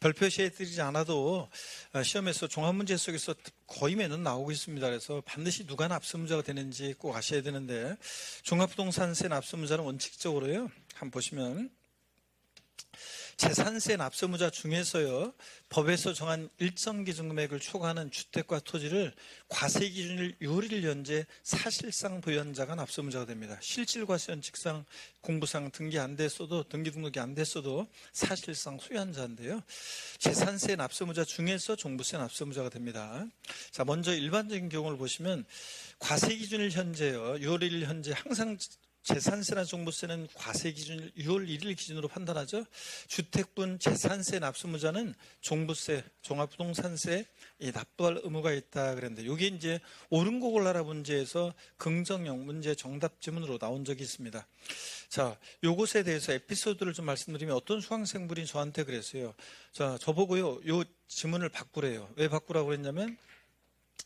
별표시해 드리지 않아도 시험에서 종합문제 속에서 거의 매년 나오고 있습니다. 그래서 반드시 누가 납세무자가 되는지 꼭 아셔야 되는데, 종합부동산세 납세무자는 원칙적으로요, 한번 보시면 재산세 납세무자 중에서요, 법에서 정한 일정 기준 금액을 초과하는 주택과 토지를 과세 기준일 6일 연재 사실상 보유한 자가 납세무자가 됩니다. 실질과세원칙상 공부상 등기 안 됐어도, 등기 등록이 안 됐어도 사실상 소유한 자인데요, 재산세 납세무자 중에서 종부세 납세무자가 됩니다. 자, 먼저 일반적인 경우를 보시면 과세 기준일 현재요, 6월 1일 현재 항상 재산세나 종부세는 과세 기준일 6월 1일 기준으로 판단하죠. 주택분 재산세 납세무자는 종부세, 종합부동산세 납부할 의무가 있다 그랬는데, 이게 이제 옳은 거 골라라 문제에서 긍정형 문제 정답 지문으로 나온 적이 있습니다. 자, 요것에 대해서 에피소드를 좀 말씀드리면, 어떤 수강생분이 저한테 그랬어요. 자, 저보고요, 요 지문을 바꾸래요. 왜 바꾸라고 그랬냐면,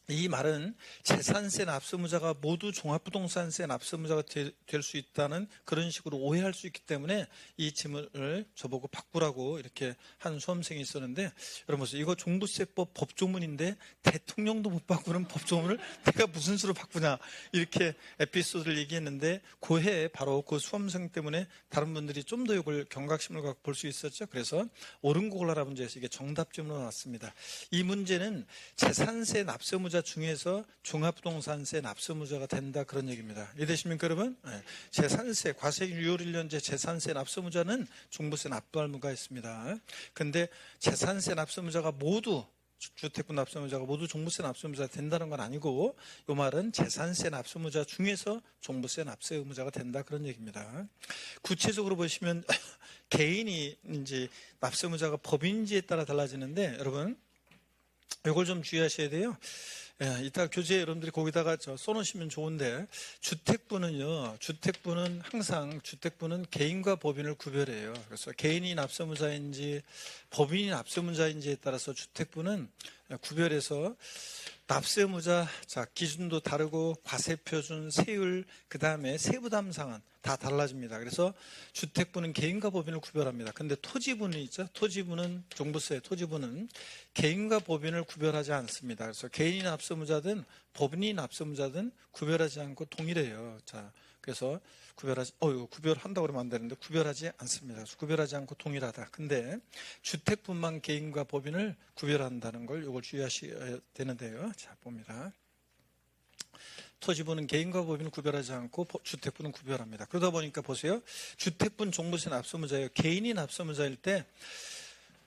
이 말은 재산세 납세무자가 모두 종합부동산세 납세무자가 될 수 있다는 그런 식으로 오해할 수 있기 때문에 이 지문을 저보고 바꾸라고 이렇게 한 수험생이 있었는데, 여러분 이거 종부세법 법조문인데 대통령도 못 바꾸는 법조문을 내가 무슨 수로 바꾸냐, 이렇게 에피소드를 얘기했는데, 그 해에 바로 그 수험생 때문에 다른 분들이 좀 더 이걸 경각심을 갖고 볼 수 있었죠. 그래서 옳은 거 골라라 문제에서 이게 정답 지문으로 나왔습니다. 이 문제는 재산세 납세무자 중에서 종합부동산세 납세무자가 된다, 그런 얘기입니다. 이해되십니까 여러분? 네. 재산세, 과세기 6월 1년제 재산세 납세무자는 종부세 납부할 의무가 있습니다. 그런데 재산세 납세무자가 모두, 주택분 납세무자가 모두 종부세 납세무자가 된다는 건 아니고, 이 말은 재산세 납세무자 중에서 종부세 납세 의무자가 된다, 그런 얘기입니다. 구체적으로 보시면 개인이 이제 납세무자가 법인지에 따라 달라지는데, 여러분 이걸 좀 주의하셔야 돼요. 이따 교재에 여러분들이 거기다가 써놓으시면 좋은데, 주택부는 항상 주택부는 개인과 법인을 구별해요. 그래서 개인이 납세무자인지 법인이 납세무자인지에 따라서 주택부는 구별해서 납세무자, 자, 기준도 다르고 과세표준, 세율, 그 다음에 세부담 상한 다 달라집니다. 그래서 주택부는 개인과 법인을 구별합니다. 근데 토지부는 있죠. 토지부는 종부세, 토지부는 개인과 법인을 구별하지 않습니다. 그래서 개인이 납세무자든 법인이 납세무자든 구별하지 않고 동일해요. 자, 그래서 구별한다고 그러면 안 되는데 구별하지 않습니다. 그래서 구별하지 않고 동일하다. 근데 주택분만 개인과 법인을 구별한다는 걸 이걸 주의하셔야 되는데요. 자, 봅니다. 토지부는 개인과 법인을 구별하지 않고 주택부는 구별합니다. 그러다 보니까 보세요. 주택분 종부세 납세무자예요. 개인이 납세무자일 때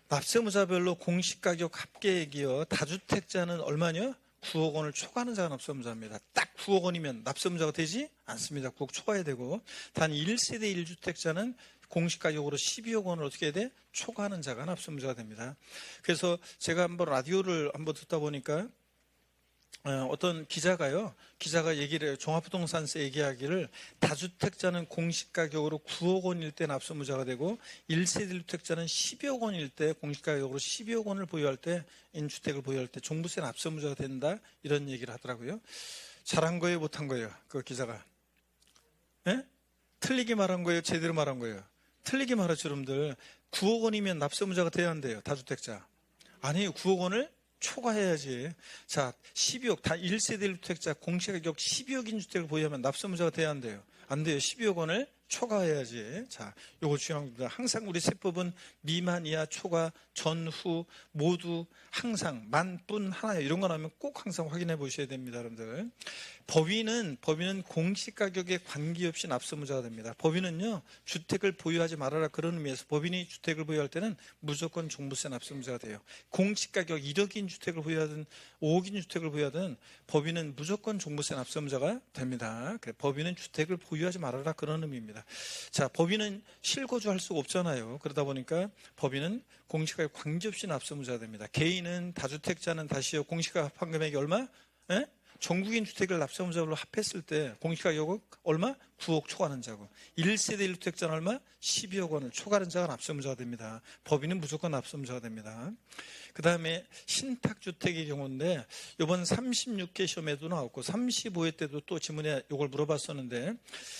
납세무자별로 공시가격 합계액이요, 다주택자는 얼마냐? 9억 원을 초과하는 자가 납세무자입니다. 딱 9억 원이면 납세무자가 되지 않습니다. 9억 초과해야 되고, 단 1세대 1주택자는 공시가격으로 12억 원을 어떻게 해야 돼? 초과하는 자가 납세무자가 됩니다. 그래서 제가 한번 라디오를 한번 듣다 보니까 어떤 기자가 얘기를 해요. 종합부동산세 얘기하기를, 다주택자는 공시가격으로 9억 원일 때 납세무자가 되고 1세대 1주택자는 12억 원일 때, 공시가격으로 12억 원을 보유할 때, 인주택을 보유할 때 종부세 납세무자가 된다, 이런 얘기를 하더라고요. 잘한 거예요, 못한 거예요? 그 기자가. 네? 틀리게 말한 거예요, 제대로 말한 거예요? 틀리게 말하죠. 여러분들 9억 원이면 납세무자가 돼야 한대요, 다주택자. 아니에요. 9억 원을 초과해야지. 자, 12억, 다 1세대 1주택자 공시가격 12억인 주택을 보유하면 납세무자가 돼야 한대요. 안 돼요. 12억 원을 초과해야지. 자, 요거 중요합니다. 항상 우리 세법은 미만, 이하, 초과, 전후 모두 항상 만, 뿐, 하나, 이런 거 나오면 꼭 항상 확인해 보셔야 됩니다, 여러분들. 법인은 공시가격에 관계없이 납세무자가 됩니다. 법인은요, 주택을 보유하지 말아라, 그런 의미에서 법인이 주택을 보유할 때는 무조건 종부세 납세무자가 돼요. 공시가격 1억인 주택을 보유하든 5억인 주택을 보유하든 법인은 무조건 종부세 납세무자가 됩니다. 법인은 주택을 보유하지 말아라, 그런 의미입니다. 자, 법인은 실거주할 수가 없잖아요. 그러다 보니까 법인은 공시가격 관계없이 납세무자가 됩니다. 개인은, 다주택자는 다시요, 공시가격 합한 금액이 얼마? 전국인 주택을 납세무자로 합했을 때 공시가격은 얼마? 9억 초과하는 자고, 1세대 1주택자는 얼마? 12억 원을 초과하는 자가 납세무자가 됩니다. 법인은 무조건 납세무자가 됩니다. 그 다음에 신탁주택의 경우인데, 이번 36회 시험에도 나왔고 35회 때도 또 지문에 이걸 물어봤었는데,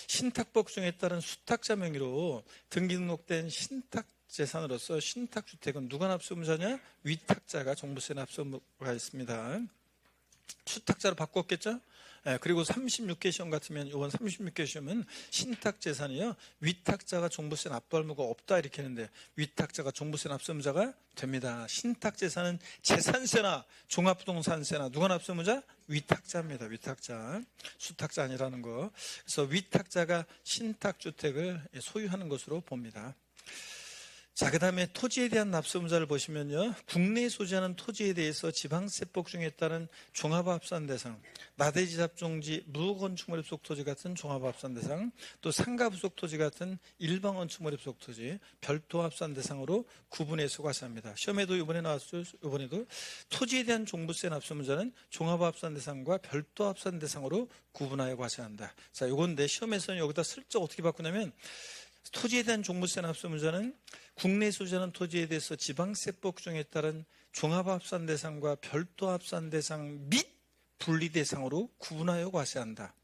신탁법 중에 따른 수탁자 명의로 등기 등록된 재산으로서 신탁주택은 누가 납세의무자냐? 위탁자가 종부세 납세의무가 있습니다. 수탁자로 바꿨겠죠? 그리고 36개 시험 같으면 이번 36개 시험은 신탁재산이요, 위탁자가 종부세 납부할 의무가 없다 이렇게 했는데 위탁자가 종부세 납세의무자가 됩니다. 신탁재산은 재산세나 종합부동산세나 누가 납세의무자? 위탁자입니다. 위탁자. 수탁자 아니라는 거. 그래서 위탁자가 신탁주택을 소유하는 것으로 봅니다. 자, 그 다음에 토지에 대한 납세의무자를 보시면요, 국내에 소지하는 토지에 대해서 지방세법 중에 따른 종합합산 대상, 나대지 잡종지 무건축물입 속 토지 같은 종합합산 대상, 또 상가부속 토지 같은 일방건축물입 속 토지 별도 합산 대상으로 구분해서 과세합니다. 시험에도 이번에 나왔죠. 이번에도 토지에 대한 종부세 납세의무자는 종합합산 대상과 별도 합산 대상으로 구분하여 과세한다. 자, 이건데 시험에서는 여기다 슬쩍 어떻게 바꾸냐면 토지에 대한 종부세 납세의무자는 국내 소지하는 토지에 대해서 지방세법 규정에 따른 종합합산 대상과 별도 합산 대상 및 분리 대상으로 구분하여 과세한다.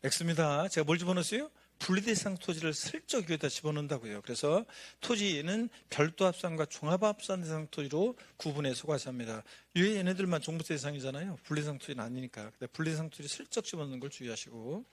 X입니다. 제가 뭘 집어넣었어요? 분리대상 토지를 슬쩍 여기다 집어넣는다고요. 그래서 토지는 별도 합산과 종합합산 대상 토지로 구분해서 과세합니다. 왜 얘네들만 종부세 대상이잖아요. 분리대상 토지는 아니니까. 분리대상 토지 슬쩍 집어넣는 걸 주의하시고,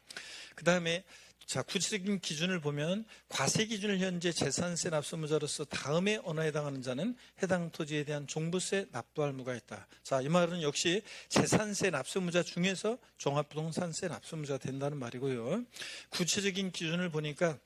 그 다음에 자, 구체적인 기준을 보면 과세 기준을 현재 재산세 납세의무자로서 다음에 언어에 해당하는 자는 해당 토지에 대한 종부세 납부할 의무가 있다. 자, 이 말은 역시 재산세 납세의무자 중에서 종합부동산세 납세의무자가 된다는 말이고요. 구체적인 기준을 보니까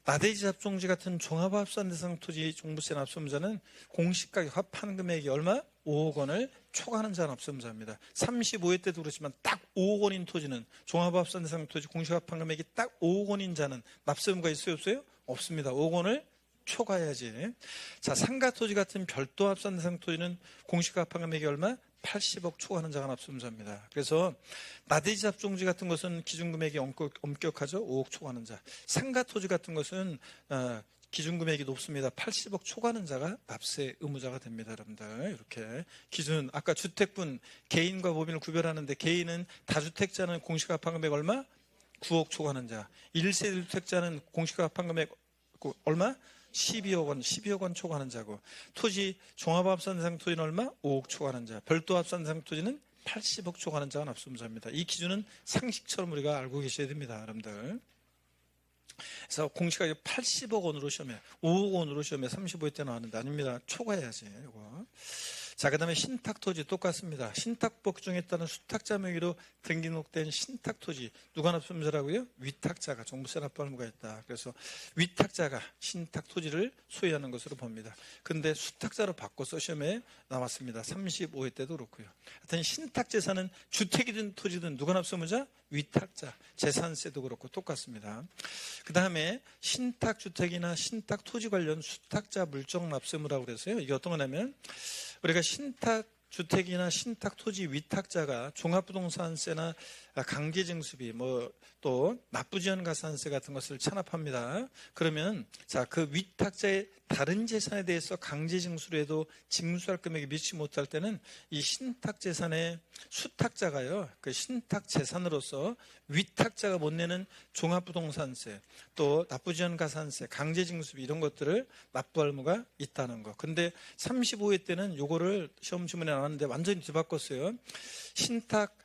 나대지 잡종지 같은 종합합산 대상 토지 종부세 납세의무자는 공시가격 합한 금액이 얼마? 5억 원을 초과하는 자는 납세의무자입니다. 35회 때도 그렇지만 딱 5억 원인 토지는 종합합산 대상 토지 공시합한 금액이 딱 5억 원인 자는 납세의무가 있어요, 없어요? 없습니다. 5억 원을 초과해야지. 자, 상가토지 같은 별도 합산 대상 토지는 공시합한 금액이 얼마? 80억 초과하는 자가 납세의무자입니다. 그래서 나대지 잡종지 같은 것은 기준금액이 엄격하죠. 5억 초과하는 자. 상가토지 같은 것은 기준금액이 높습니다. 80억 초과하는 자가 납세 의무자가 됩니다. 여러분들 이렇게 기준, 아까 주택분 개인과 법인을 구별하는데 개인은 다주택자는 공시가합한 금액 얼마? 9억 초과하는 자. 1세대 주택자는 공시가합한 금액 얼마? 12억 원 초과하는 자고, 토지 종합합산 대상 토지는 얼마? 5억 초과하는 자. 별도 합산 대상 토지는 80억 초과하는 자가 납세의무자입니다. 이 기준은 상식처럼 우리가 알고 계셔야 됩니다. 여러분들. 그래서 공시가격 80억 원으로 시험에, 5억 원으로 시험에 35회 때 나왔는데 아닙니다. 초과해야지. 이거. 자, 그 다음에 신탁토지 똑같습니다. 신탁법 규정에 따른 수탁자 명의로 등기록된 신탁토지 누가 납세의무자라고요? 위탁자가 종부세 납부할 의무가 있다. 그래서 위탁자가 신탁토지를 소유하는 것으로 봅니다. 그런데 수탁자로 바꿔서 시험에 나왔습니다. 35회 때도 그렇고요. 하여튼 신탁재산은 주택이든 토지든 누가 납세의무자? 위탁자. 재산세도 그렇고 똑같습니다. 그 다음에 신탁주택이나 신탁토지 관련 수탁자 물적 납세의무라고 그래서요. 이게 어떤 거냐면 우리가 신탁주택이나 신탁토지 위탁자가 종합부동산세나 강제징수비, 또 납부지원가산세 같은 것을 찬합합니다. 그러면 자, 그 위탁자의 다른 재산에 대해서 강제징수로 해도 징수할 금액이 미치지 못할 때는 이 신탁재산의 수탁자가요, 그 신탁재산으로서 위탁자가 못 내는 종합부동산세, 또 납부지원가산세, 강제징수비 이런 것들을 납부할 의무가 있다는 거. 근데 35회 때는 요거를 시험 지문에 나왔는데 완전히 뒤바꿨어요. 신탁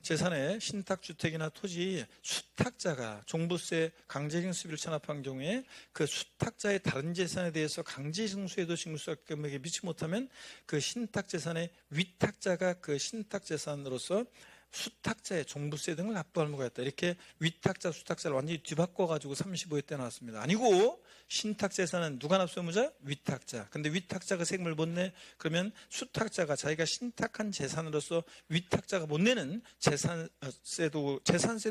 재산의 신탁주택이나 토지 수탁자가 종부세 강제징수비를 찬합한 경우에 그 수탁자의 다른 재산에 대해서 강제징수에도 징수할 금액이 미치지 못하면 그 신탁재산의 위탁자가 그 신탁재산으로서 수탁자의 종부세 등을 납부할 의무가 있다. 이렇게 위탁자, 수탁자를 완전히 뒤바꿔가지고 35회 때 나왔습니다. 아니고 신탁재산은 누가 납세의무자? 위탁자. 근데 위탁자가 세금을 못 내? 그러면 수탁자가 자기가 신탁한 재산으로서 위탁자가 못 내는 재산세도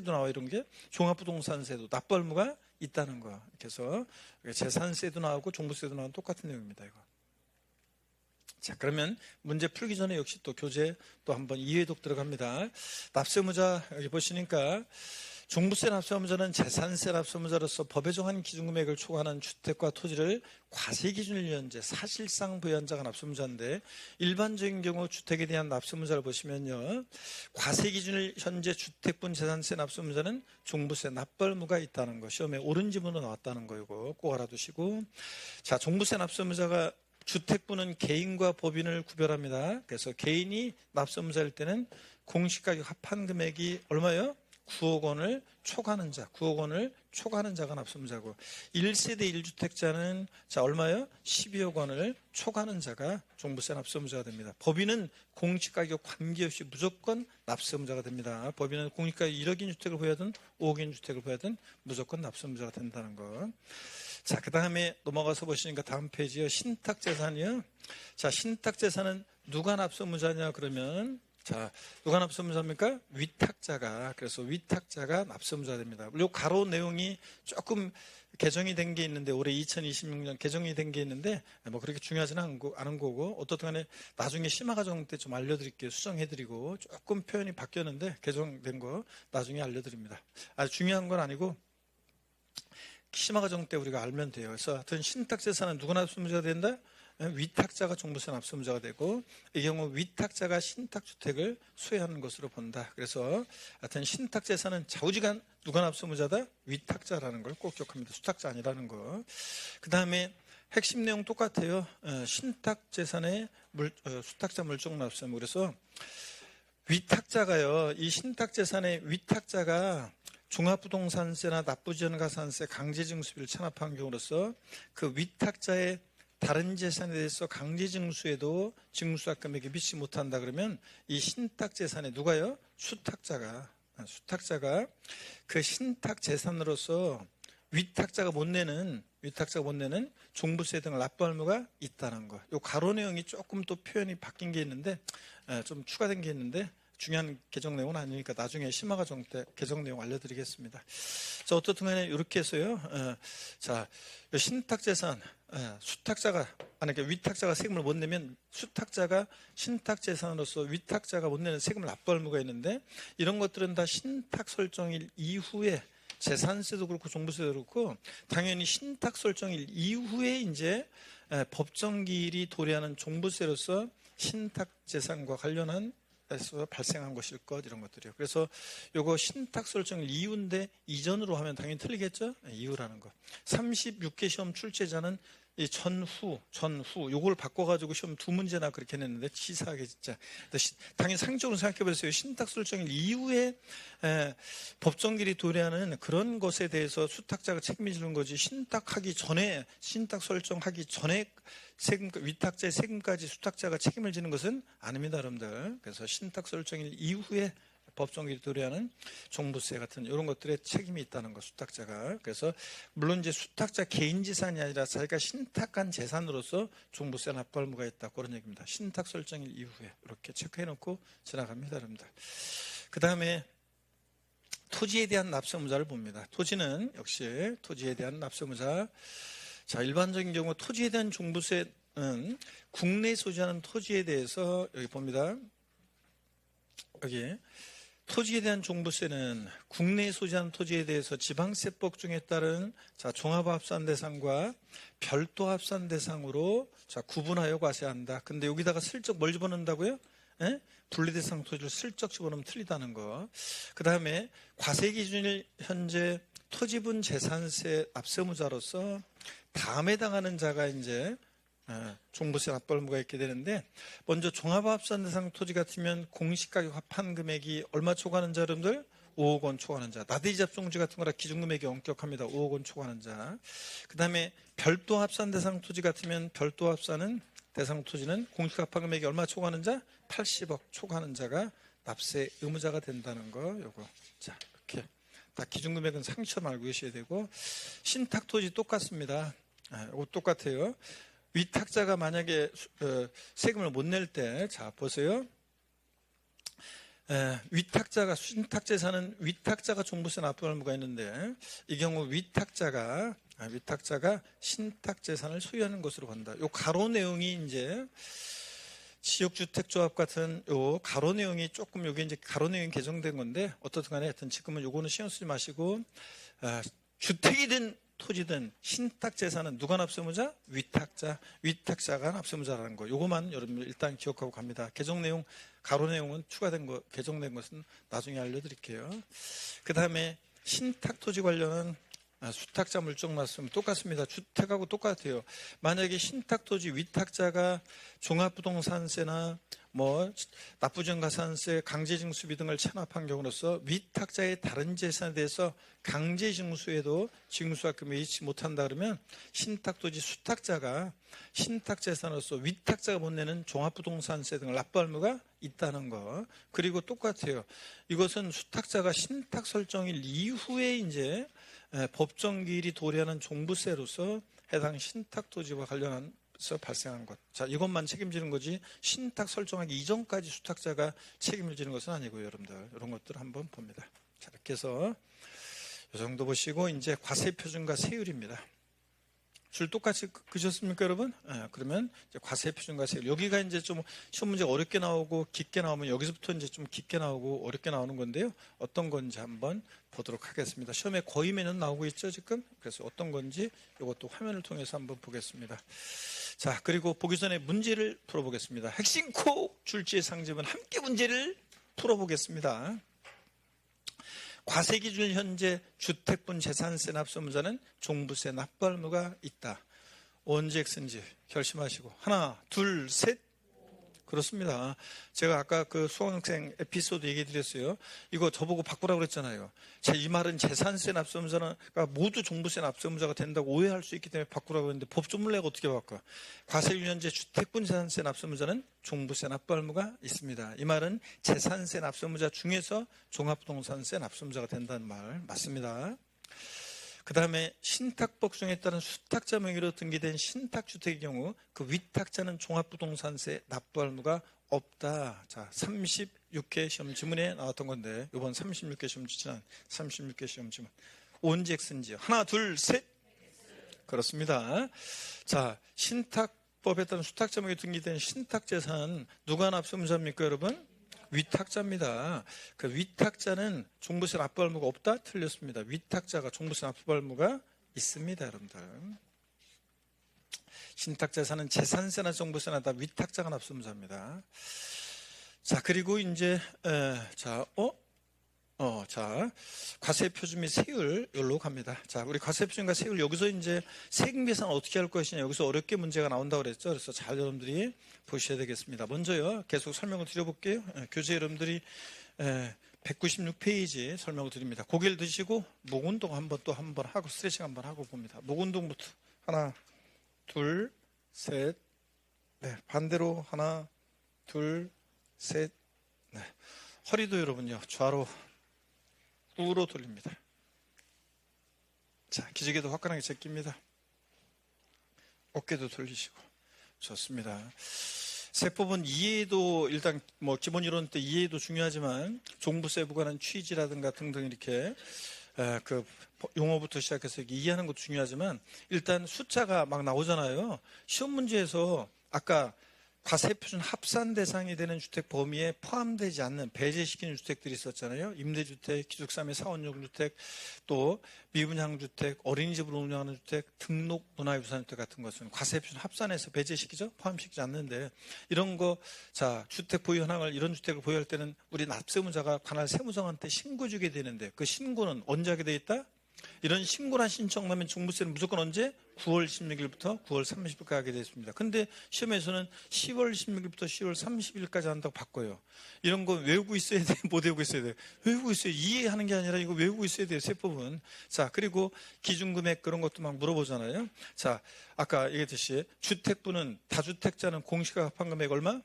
나와 이런 게 종합부동산세도 납부할 의무가 있다는 거. 그래서 재산세도 나오고 종부세도 나오는 똑같은 내용입니다. 이거. 자, 그러면 문제 풀기 전에 역시 또 교재 또 한번 이해독 들어갑니다. 납세의무자 여기 보시니까 종부세 납세의무자는 재산세 납세의무자로서 법에 정한 기준금액을 초과하는 주택과 토지를 과세기준일 현재 사실상 부여한 자가 납세의무자인데, 일반적인 경우 주택에 대한 납세의무자를 보시면요, 과세기준일 현재 주택분 재산세 납세의무자는 종부세 납부 의무가 있다는 거, 시험에 옳은 지문으로 나왔다는 거, 이거 꼭 알아두시고, 자, 종부세 납세의무자가 주택분은 개인과 법인을 구별합니다. 그래서 개인이 납세의무자일 때는 공시가격 합한 금액이 얼마예요? 9억 원을 초과하는 자, 9억 원을 초과하는 자가 납세의무자고, 1세대 1주택자는 자 얼마예요? 12억 원을 초과하는 자가 종부세 납세의무자가 됩니다. 법인은 공시가격 관계없이 무조건 납세의무자가 됩니다. 법인은 공시가격 1억인 주택을 보여든 5억인 주택을 보여든 무조건 납세의무자가 된다는 거. 자, 그 다음에 넘어가서 보시니까 다음 페이지요. 신탁재산이요. 자, 신탁재산은 누가 납세의무자냐 그러면, 자, 누가 납세의무자입니까? 위탁자가. 그래서 위탁자가 납세의무자가 됩니다. 이 가로 내용이 조금 개정이 된 게 있는데, 올해 2026년 개정이 된 게 있는데, 뭐 그렇게 중요하지는 않은 거고, 어떻든 간에 나중에 심화과정 때 좀 알려드릴게요. 수정해드리고, 조금 표현이 바뀌었는데, 개정된 거 나중에 알려드립니다. 아주 중요한 건 아니고, 심화과정 때 우리가 알면 돼요. 그래서 하여튼 신탁재산은 누가 납세의무자가 된다? 위탁자가 종부세 납세의무자가 되고, 이 경우 위탁자가 신탁주택을 소유하는 것으로 본다. 그래서 하여튼 신탁재산은 좌우지간 누가 납세의무자다? 위탁자라는 걸 꼭 기억합니다. 수탁자 아니라는 거. 그 다음에 핵심 내용 똑같아요. 신탁재산의 수탁자 물적 납세의무. 그래서 위탁자가요, 이 신탁재산의 위탁자가 종합부동산세나 납부지원가산세 강제징수비를 찬합한 경우로서 그 위탁자의 다른 재산에 대해서 강제징수에도 징수가 금액이 미치지 못한다 그러면, 이 신탁재산에 누가요? 수탁자가 그 신탁재산으로서 위탁자가 못 내는 종부세 등을 납부할 의무가 있다는 거. 요 가로 내용이 조금 또 표현이 바뀐 게 있는데, 좀 추가된 게 있는데, 중요한 개정 내용은 아니니까 나중에 심화과정 때 개정 내용 알려드리겠습니다. 자, 어떻든 간에 이렇게 해서요. 자, 신탁재산, 수탁자가, 그러니까 위탁자가 세금을 못 내면 수탁자가 신탁재산으로서 위탁자가 못 내는 세금을 납부할 의무가 있는데, 이런 것들은 다 신탁 설정일 이후에, 재산세도 그렇고 종부세도 그렇고 당연히 신탁 설정일 이후에 이제 법정기일이 도래하는 종부세로서 신탁재산과 관련한 에서 발생한 것일 것, 이런 것들이요. 그래서 요거 신탁 설정일 이후인데 이전으로 하면 당연히 틀리겠죠? 이후라는 거. 36개 시험 출제자는 이 전후 요걸 바꿔가지고 시험 2문제나 그렇게 냈는데 치사하게 진짜. 당연히 상식적으로 생각해보세요. 신탁 설정일 이후에 법정기일이 도래하는 그런 것에 대해서 수탁자가 책임을 지는 거지, 신탁하기 전에, 신탁 설정하기 전에 세금, 위탁자의 세금까지 수탁자가 책임을 지는 것은 아닙니다, 여러분들. 그래서 신탁 설정일 이후에 법정기일이 도래하는 종부세 같은 이런 것들에 책임이 있다는 거, 수탁자가. 그래서 물론 이제 수탁자 개인 재산이 아니라 자기가 신탁한 재산으로서 종부세 납부할 의무가 있다, 그런 얘기입니다. 신탁 설정일 이후에 이렇게 체크해놓고 지나갑니다, 여러분들. 그 다음에 토지에 대한 납세의무자를 봅니다. 토지는 역시 토지에 대한 납세의무자. 자, 일반적인 경우 토지에 대한 종부세는 국내에 소지하는 토지에 대해서 여기 봅니다. 여기 토지에 대한 종부세는 국내에 소지하는 토지에 대해서 지방세법 중에 따른 종합합산 대상과 별도 합산 대상으로 구분하여 과세한다. 근데 여기다가 슬쩍 뭘 집어넣는다고요? 분리대상 토지를 슬쩍 집어넣으면 틀리다는 거. 그 다음에 과세기준일 현재 토지분 재산세 납세의무자로서 다음에 해당하는 자가 이제 종부세 납부 의무가 있게 되는데, 먼저 종합합산 대상 토지 같으면 공시가격 합한 금액이 얼마 초과하는 자, 여러분들? 5억 원 초과하는 자. 나대지 잡종지 같은 거라 기준금액이 엄격합니다. 5억 원 초과하는 자. 그 다음에 별도 합산 대상 토지 같으면 별도 합산은 대상 토지는 공시가격 합한 금액이 얼마 초과하는 자? 80억 초과하는 자가 납세 의무자가 된다는 거. 요거. 자, 이렇게 다 기준금액은 상처럼 알고 계셔야 되고, 신탁 토지 똑같습니다. 이거 똑같아요. 위탁자가 만약에 세금을 못 낼 때, 자 보세요. 위탁자가, 신탁재산은 위탁자가 종부세 납부 의무가 있는데, 이 경우 위탁자가 신탁재산을 소유하는 것으로 본다. 요 가로 내용이 이제, 지역주택조합 같은 요 가로 내용이 조금 요게 이제 가로 내용이 개정된 건데 어떻든 간에 하여튼 지금은 요거는 신경 쓰지 마시고 주택이든 토지든 신탁 재산은 누가 납세무자? 위탁자가 납세무자라는 거. 요거만 여러분 일단 기억하고 갑니다. 개정 내용 가로 내용은 추가된 거 개정된 것은 나중에 알려드릴게요. 그 다음에 신탁 토지 관련은 수탁자 물적 납세는 똑같습니다. 주택하고 똑같아요. 만약에 신탁토지 위탁자가 종합부동산세나 납부정가산세, 강제징수비 등을 체납한 경우로서 위탁자의 다른 재산에 대해서 강제징수에도 징수합금에 이르지 못한다 그러면 신탁토지 수탁자가 신탁재산으로서 위탁자가 못 내는 종합부동산세 등을 납부할 의무가 있다는 거. 그리고 똑같아요. 이것은 수탁자가 신탁 설정일 이후에 이제 법정기일이 도래하는 종부세로서 해당 신탁토지와 관련해서 발생한 것. 자, 이것만 책임지는 거지 신탁 설정하기 이전까지 수탁자가 책임을 지는 것은 아니고요, 여러분들. 이런 것들 한번 봅니다. 자, 이렇게 해서 이 정도 보시고 이제 과세표준과 세율입니다. 줄 똑같이 그셨습니까, 여러분? 그러면 이제 과세표준과 세율. 여기가 이제 좀 시험 문제가 어렵게 나오고 깊게 나오면 여기서부터 이제 좀 깊게 나오고 어렵게 나오는 건데요. 어떤 건지 한번 보도록 하겠습니다. 시험에 거의 매년 나오고 있죠, 지금? 그래서 어떤 건지 이것도 화면을 통해서 한번 보겠습니다. 자, 그리고 보기 전에 문제를 풀어보겠습니다. 핵심 코 줄지의 상집은 함께 문제를 풀어보겠습니다. 과세기준 현재 주택분 재산세 납세무자는 종부세 납부할 의무가 있다. 언제 X인지 결심하시고 하나, 둘, 셋. 그렇습니다. 제가 아까 그 수강생 에피소드 얘기 드렸어요. 이거 저보고 바꾸라고 그랬잖아요. 이 말은 재산세 납세무자가 모두 종부세 납세무자가 된다고 오해할 수 있기 때문에 바꾸라고 했는데 법조문을 내가 어떻게 바꿔? 과세기준 현재 주택분 재산세 납세무자는 종부세 납부할 의무가 있습니다. 이 말은 재산세 납세무자 중에서 종합부동산세 납세무자가 된다는 말 맞습니다. 그 다음에 신탁법 중에 따른 수탁자 명의로 등기된 신탁주택의 경우 그 위탁자는 종합부동산세 납부할 의무가 없다. 자, 36회 시험 지문에 나왔던 건데 이번 36회 시험 지난 36회 시험 지문 언제 X인지요? 하나, 둘, 셋. 그렇습니다. 자, 신탁법에 따른 수탁자 명의로 등기된 신탁재산 누가 납세무자입니까, 여러분? 위탁자입니다. 그 위탁자는 종부세 납부할 의무가 없다? 틀렸습니다. 위탁자가 종부세 납부할 의무가 있습니다, 여러분들. 신탁재산은 재산세나 종부세나 다 위탁자가 납세무자입니다. 자, 그리고 이제 과세표준 및 세율 여기로 갑니다. 자, 우리 과세표준과 세율 여기서 이제 세금 계산 어떻게 할 것이냐 여기서 어렵게 문제가 나온다고 그랬죠. 그래서 잘 여러분들이 보셔야 되겠습니다. 먼저요 계속 설명을 드려볼게요. 교재 여러분들이 196페이지 설명을 드립니다. 고개를 드시고 목 운동 한번 하고 스트레칭 한번 하고 봅니다. 목 운동부터 하나, 둘, 셋, 네, 반대로 하나, 둘, 셋, 네. 허리도 여러분요 좌로 우로 돌립니다. 자, 기지개도 화끈하게 제낍니다. 어깨도 돌리시고. 좋습니다. 세법은 이해도 일단 기본 이론 때 이해도 중요하지만 종부세 부과는 취지라든가 등등 이렇게 그 용어부터 시작해서 이해하는 것도 중요하지만 일단 숫자가 막 나오잖아요. 시험 문제에서 아까 과세표준 합산 대상이 되는 주택 범위에 포함되지 않는 배제시키는 주택들이 있었잖아요. 임대주택, 기숙사 및 사원용주택, 또 미분양주택, 어린이집으로 운영하는 주택, 등록 문화유산주택 같은 것은 과세표준 합산해서 배제시키죠. 포함시키지 않는데 이런 거, 자, 주택 보유 현황을 이런 주택을 보유할 때는 우리 납세무자가 관할 세무서한테 신고 주게 되는데 그 신고는 언제 하게 돼 있다? 이런 신고란 신청하면 종부세는 무조건 언제? 9월 16일부터 9월 30일까지 하게 되어 있습니다. 근데 시험에서는 10월 16일부터 10월 30일까지 한다고 바꿔요. 이런 거 외우고 있어야 돼? 못 외우고 있어야 돼? 외우고 있어야 이해하는 게 아니라 이거 외우고 있어야 돼요. 세법은. 자, 그리고 기준금액 그런 것도 막 물어보잖아요. 자, 아까 얘기했듯이 주택부는 다주택자는 공시가 합한 금액 얼마?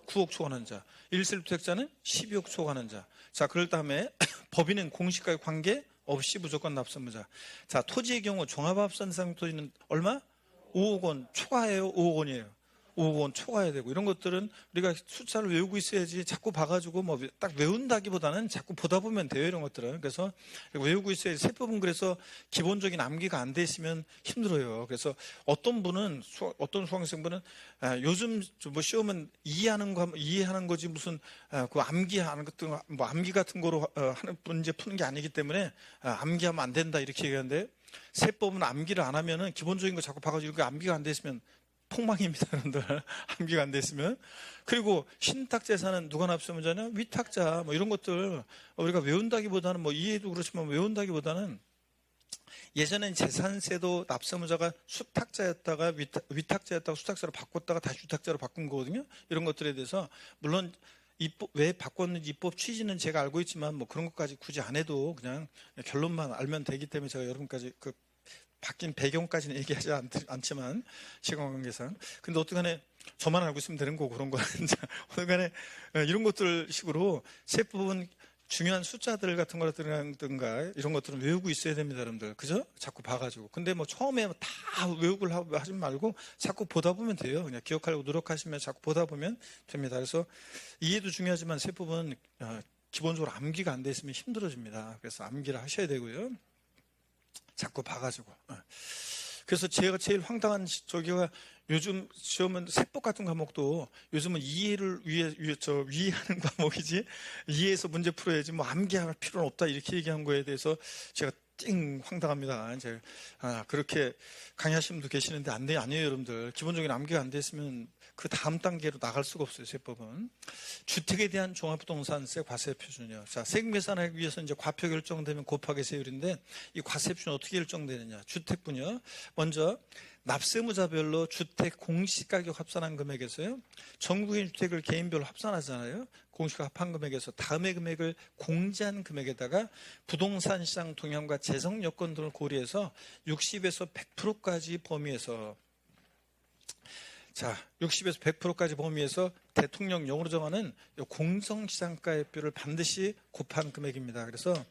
9억 초과하는 자. 1세주택자는 12억 초과하는 자. 자, 그럴 다음에 법인은 공시가에 관계 없이 무조건 납세무자. 자, 토지의 경우 종합합산상 토지는 얼마? 5억 원 초과해요? 5억 원이에요? 5억 원 초과해야 되고 이런 것들은 우리가 숫자를 외우고 있어야지 자꾸 봐가지고 뭐 딱 외운다기보다는 자꾸 보다 보면 돼요. 이런 것들은. 그래서 외우고 있어야지. 세법은 그래서 기본적인 암기가 안 돼 있으면 힘들어요. 그래서 어떤 분은 어떤 수강생분은 요즘 뭐 시험은 이해하는 거지 무슨 그 암기하는 것들 뭐 암기 같은 거로 하는 문제 푸는 게 아니기 때문에 암기하면 안 된다 이렇게 얘기하는데 세법은 암기를 안 하면은 기본적인 거 자꾸 봐가지고 이거 암기가 안 돼 있으면 폭망입니다, 여러분들. 암기가 안 돼 있으면. 그리고 신탁재산은 누가 납세문자냐? 위탁자 뭐 이런 것들 우리가 외운다기보다는 뭐 이해도 그렇지만 외운다기보다는 예전엔 재산세도 납세문자가 수탁자였다가 위탁자였다가 수탁자로 바꿨다가 다시 위탁자로 바꾼 거거든요. 이런 것들에 대해서 물론 왜 바꿨는지 입법 취지는 제가 알고 있지만 뭐 그런 것까지 굳이 안 해도 그냥 결론만 알면 되기 때문에 제가 여러분까지 그 바뀐 배경까지는 얘기하지 않지만 시간 관계상. 근데 어떡하네 저만 알고 있으면 되는 거고 그런 거는 어떡하네 이런 것들 식으로 세법은 중요한 숫자들 같은 거라든가 이런 것들은 외우고 있어야 됩니다, 여러분들. 그죠? 자꾸 봐가지고. 근데 뭐 처음에 다 외우고 하지 말고 자꾸 보다 보면 돼요. 그냥 기억하려고 노력하시면 자꾸 보다 보면 됩니다. 그래서 이해도 중요하지만 세법은 기본적으로 암기가 안 돼 있으면 힘들어집니다. 그래서 암기를 하셔야 되고요. 자꾸 봐가지고. 그래서 제가 제일 황당한 저기가 요즘 시험은 세법 같은 과목도 요즘은 이해를 위하는 과목이지 이해해서 문제 풀어야지 뭐 암기할 필요는 없다 이렇게 얘기한 거에 대해서 제가 띵 황당합니다. 이제 그렇게 강의하시는 분도 계시는데 아니에요, 여러분들. 기본적인 암기가 안 됐으면 그 다음 단계로 나갈 수가 없어요, 세법은. 주택에 대한 종합부동산세 과세 표준이요. 자, 세금 계산하기 위해서 이제 과표 결정되면 곱하기 세율인데 이 과세 표준 어떻게 결정되느냐? 주택분요. 먼저 납세무자별로 주택 공시가격 합산한 금액에서요. 전국인 주택을 개인별로 합산하잖아요. 공시가 합한 금액에서 다음의 금액을 공제한 금액에다가 부동산 시장 동향과 재정 여건 등을 고려해서 60에서 100%까지 범위에서 60에서 100%까지 범위에서 대통령령으로 정하는 공정시장가액비를 반드시 곱한 금액입니다. 그래서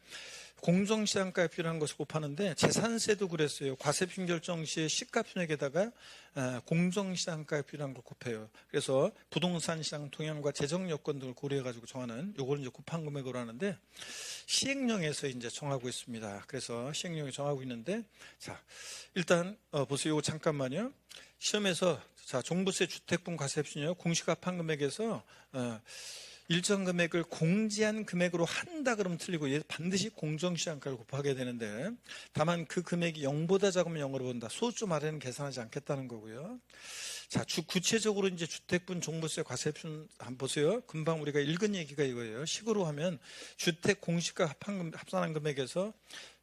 공정시장가액비라는 것을 곱하는데 재산세도 그랬어요. 과세품 결정 시에 시가표액에다가 공정시장가액비라는 걸 곱해요. 그래서 부동산 시장 동향과 재정 여건 등을 고려해가지고 정하는 요걸 이제 곱한 금액으로 하는데 시행령에서 이제 정하고 있습니다. 그래서 시행령이 정하고 있는데 자 일단 보세요. 이거 잠깐만요. 시험에서 종부세 주택분 과세표준이요. 공시가합한 금액에서 일정 금액을 공제한 금액으로 한다 그러면 틀리고 반드시 공정시장가를 곱하게 되는데 다만 그 금액이 0보다 작으면 0으로 본다. 소수 말에는 계산하지 않겠다는 거고요. 자, 구체적으로 이제 주택분 종부세 과세표준 한번 보세요. 금방 우리가 읽은 얘기가 이거예요. 식으로 하면 주택 공시가 합산한 금액에서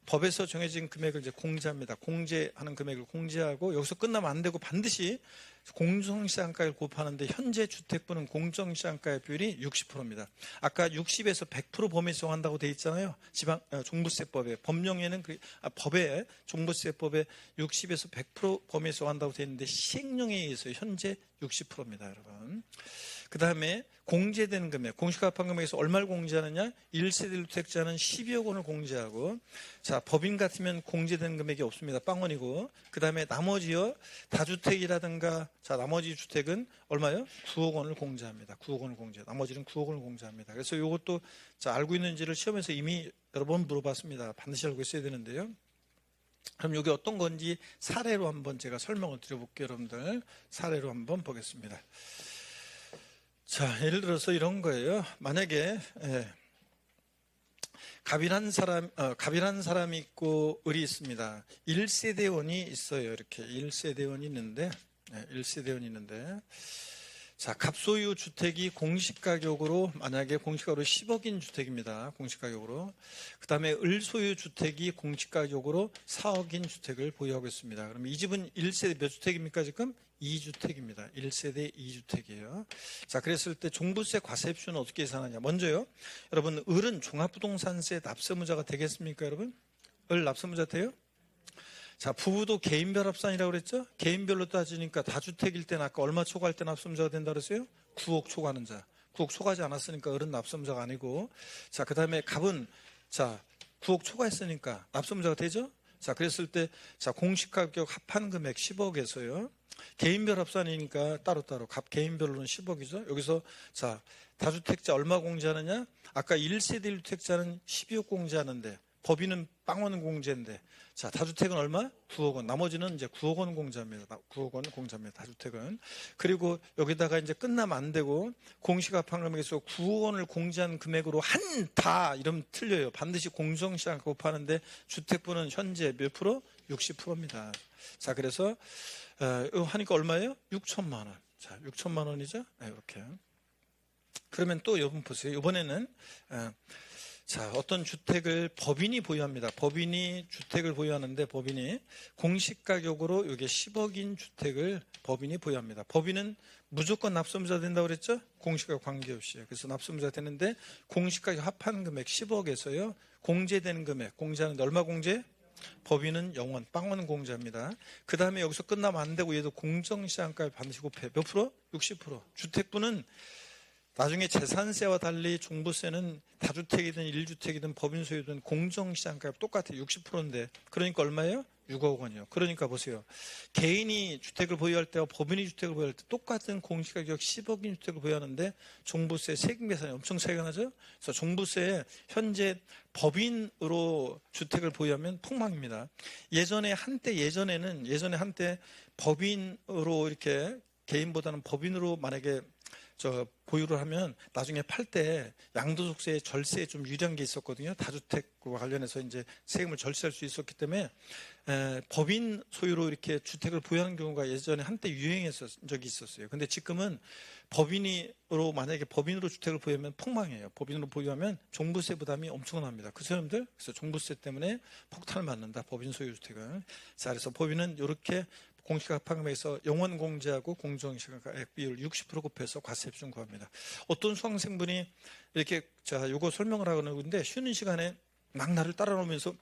법에서 정해진 금액을 이제 공제합니다. 공제하는 금액을 공제하고 여기서 끝나면 안 되고 반드시 공정시장가를 곱하는데 현재 주택부는 공정시장가의 비율이 60%입니다. 아까 60에서 100% 범위에서 정한다고 돼 있잖아요. 종부세법에 법령에는 법에 종부세법에 60에서 100% 범위에서 정한다고 돼 있는데 시행령에 의해서 현재 60%입니다, 여러분. 그 다음에 공제되는 금액, 공시가합한 금액에서 얼마를 공제하느냐? 1세대 1주택자는 12억 원을 공제하고, 자, 법인 같으면 공제되는 금액이 없습니다. 빵원이고, 그 다음에 나머지요, 다주택이라든가, 자, 나머지 주택은 얼마요? 9억 원을 공제합니다. 9억 원을 나머지는 9억 원을 공제합니다. 그래서 이것도, 자, 알고 있는지를 시험에서 이미 여러 번 물어봤습니다. 반드시 알고 있어야 되는데요. 그럼 이게 어떤 건지 사례로 한번 제가 설명을 드려볼게요, 여러분들. 사례로 한번 보겠습니다. 자, 예를 들어서 이런 거예요. 만약에 갑이란 사람이 있고 을이 있습니다. 1세대원이 있어요. 이렇게 1세대원이 있는데 자, 갑소유 주택이 공시가격으로 만약에 공시가격으로 10억인 주택입니다. 공시가격으로. 그 다음에 을소유 주택이 공시가격으로 4억인 주택을 보유하고 있습니다. 그럼 이 집은 1세대 몇 주택입니까 지금? 2주택입니다. 1세대 2주택이에요. 자, 그랬을 때 종부세 과세표준은 어떻게 계산하냐? 먼저요. 여러분, 을은 종합부동산세 납세무자가 되겠습니까, 여러분? 을 납세무자 돼요? 자, 부부도 개인별 합산이라고 그랬죠? 개인별로 따지니까 다주택일 때는 아까 얼마 초과할 때 납세무자가 된다 그랬어요? 9억 초과하는 자. 9억 초과하지 않았으니까 을은 납세무자가 아니고. 자, 그 다음에 갑은, 자, 9억 초과했으니까 납세무자가 되죠? 자, 그랬을 때, 자, 공시가격 합한 금액 10억에서요. 개인별 합산이니까 따로따로 개인별로는 10억이죠. 여기서 자 다주택자 얼마 공제하느냐? 아까 1세대 1주택자는 12억 공제하는데 법인은 빵원 공제인데 자 다주택은 얼마? 9억 원. 나머지는 이제 9억 원 공제합니다. 9억 원 공제합니다. 다주택은. 그리고 여기다가 이제 끝나면 안 되고 공시가판금액에서 9억 원을 공제한 금액으로 한다 이러면 틀려요. 반드시 공정시장 곱하는데 주택부는 현재 몇 프로? 60%입니다. 자 그래서 이거 하니까 얼마예요? 6천만 원. 자 6천만 원이죠. 이렇게. 그러면 또 여러분 보세요. 이번에는 자, 어떤 주택을 법인이 보유합니다. 법인이 주택을 보유하는데 법인이 공시가격으로 이게 10억인 주택을 법인이 보유합니다. 법인은 무조건 납세의무자 된다고 그랬죠? 공시가격 관계없이. 그래서 납세의무자 되는데 공시가격 합한 금액 10억에서요. 공제되는 금액, 공제하는데 얼마 공제? 법인은 0원, 빵원 공제합니다. 그 다음에 여기서 끝나면 안 되고 얘도 공정시장가를 반드시 곱해. 몇 프로? 60%. 주택부는 나중에 재산세와 달리 종부세는 다주택이든 1주택이든 법인 소유든 공정시장가가 똑같아요. 60%인데 그러니까 얼마예요? 6억 원이요. 그러니까 보세요. 개인이 주택을 보유할 때와 법인이 주택을 보유할 때 똑같은 공시가격 10억인 주택을 보유하는데 종부세 세금 계산이 엄청 차이가 나죠. 그래서 종부세에 현재 법인으로 주택을 보유하면 폭망입니다. 예전에 한때 법인으로 이렇게 개인보다는 법인으로 만약에 보유를 하면 나중에 팔 때 양도소득세 절세에 좀 유리한 게 있었거든요. 다주택과 관련해서 이제 세금을 절세할 수 있었기 때문에 법인 소유로 이렇게 주택을 보유하는 경우가 예전에 한때 유행했던 적이 있었어요. 근데 지금은 만약에 법인으로 주택을 보유하면 폭망해요. 법인으로 보유하면 종부세 부담이 엄청납니다. 그래서 종부세 때문에 폭탄을 맞는다. 법인 소유 주택은. 자, 그래서 법인은 이렇게 공시가판금액에서 0원 공제하고 공정시가액 비율 60% 곱해서 과세 비중 구합니다. 어떤 수강생분이 이렇게 요거 설명을 하는데 쉬는 시간에 막 나를 따라오면서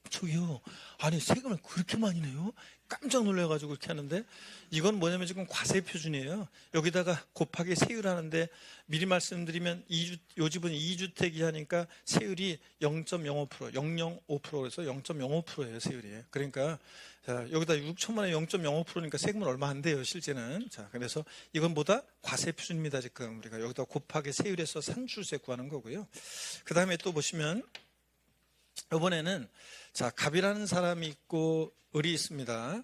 저기요, 아니 세금을 그렇게 많이 내요? 깜짝 놀라가지고 그렇게 하는데 이건 뭐냐면 지금 과세 표준이에요. 여기다가 곱하기 세율 하는데 미리 말씀드리면 요 집은 2주택이 하니까 세율이 0.05%, 0.05%에서 0.05%예요 세율이. 그러니까 여기다 6천만 원에 0.05%니까 세금은 얼마 안 돼요 실제는. 자 그래서 이건 보다 과세 표준입니다. 지금 우리가 여기다 곱하기 세율에서 산출세 구하는 거고요. 그 다음에 또 보시면 이번에는 자 갑이라는 사람이 있고 을이 있습니다.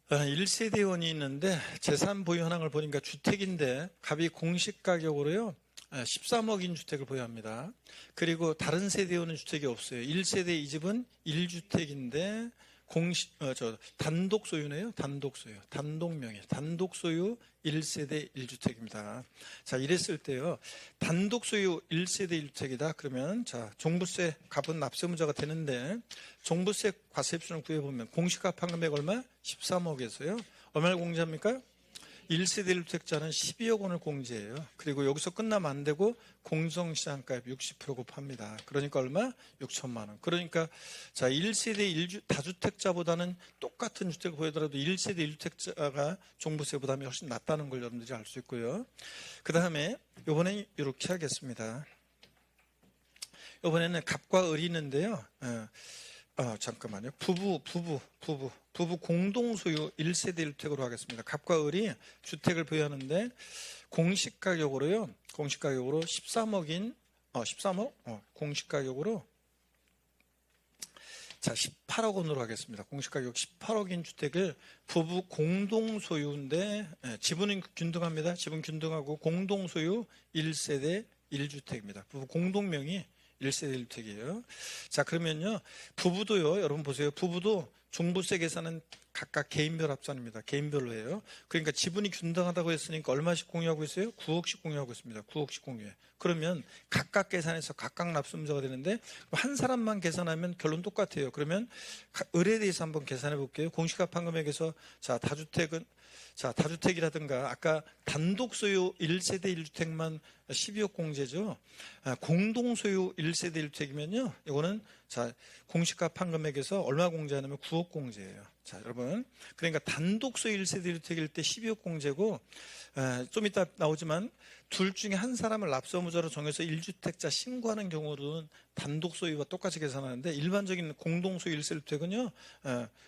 1세대원이 있는데 재산 보유 현황을 보니까 주택인데 갑이 공시가격으로요 13억인 주택을 보유합니다. 그리고 다른 세대원은 주택이 없어요. 1세대 이 집은 1주택인데 단독 소유네요. 단독 소유 1세대 1주택입니다. 자, 이랬을 때요. 단독 소유 1세대 1주택이다. 그러면 자, 종부세 값은 납세의무자가 되는데 종부세 과세 비율을 구해 보면 공시가판 금액 얼마? 13억에서요. 얼마를 공제합니까? 1세대 1주택자는 12억 원을 공제해요. 그리고 여기서 끝나면 안 되고 공정시장가액 60% 곱합니다. 그러니까 얼마? 6천만 원. 그러니까 자 1세대 다주택자보다는 똑같은 주택을 보유하더라도 1세대 1주택자가 종부세 부담이 훨씬 낮다는 걸 여러분들이 알 수 있고요. 그 다음에 이번엔 이렇게 하겠습니다. 이번에는 갑과 을이 있는데요. 잠깐만요. 부부 공동 소유 1세대 1주택으로 하겠습니다. 갑과 을이 주택을 보유하는데 공시가격으로 13억인 13억 공시가격으로 자 18억 원으로 하겠습니다. 공시가격 18억인 주택을 부부 공동 소유인데 지분은 균등합니다. 지분 균등하고 공동 소유 1세대 1주택입니다. 부부 공동명의 1세대 1주택이에요. 자, 그러면요. 부부도요. 여러분 보세요. 부부도 종부세 계산은 각각 개인별 합산입니다. 개인별로 해요. 그러니까 지분이 균등하다고 했으니까 얼마씩 공유하고 있어요? 9억씩 공유하고 있습니다. 9억씩 공유해. 그러면 각각 계산해서 각각 납세의무자가 되는데 한 사람만 계산하면 결론 똑같아요. 그러면 을에 대해서 한번 계산해 볼게요. 공시가판 금액에서 다주택이라든가 아까 단독 소유 1세대 1주택만 12억 공제죠. 공동 소유 1세대 1주택이면요. 이거는 공시가판 금액에서 얼마 공제하냐면 9억 공제예요. 자, 여러분. 그러니까 단독 소유 1세대 1주택일 때 12억 공제고, 좀 이따 나오지만 둘 중에 한 사람을 납세의무자로 정해서 1주택자 신고하는 경우는 단독 소유와 똑같이 계산하는데, 일반적인 공동 소유 1세대 1주택은요,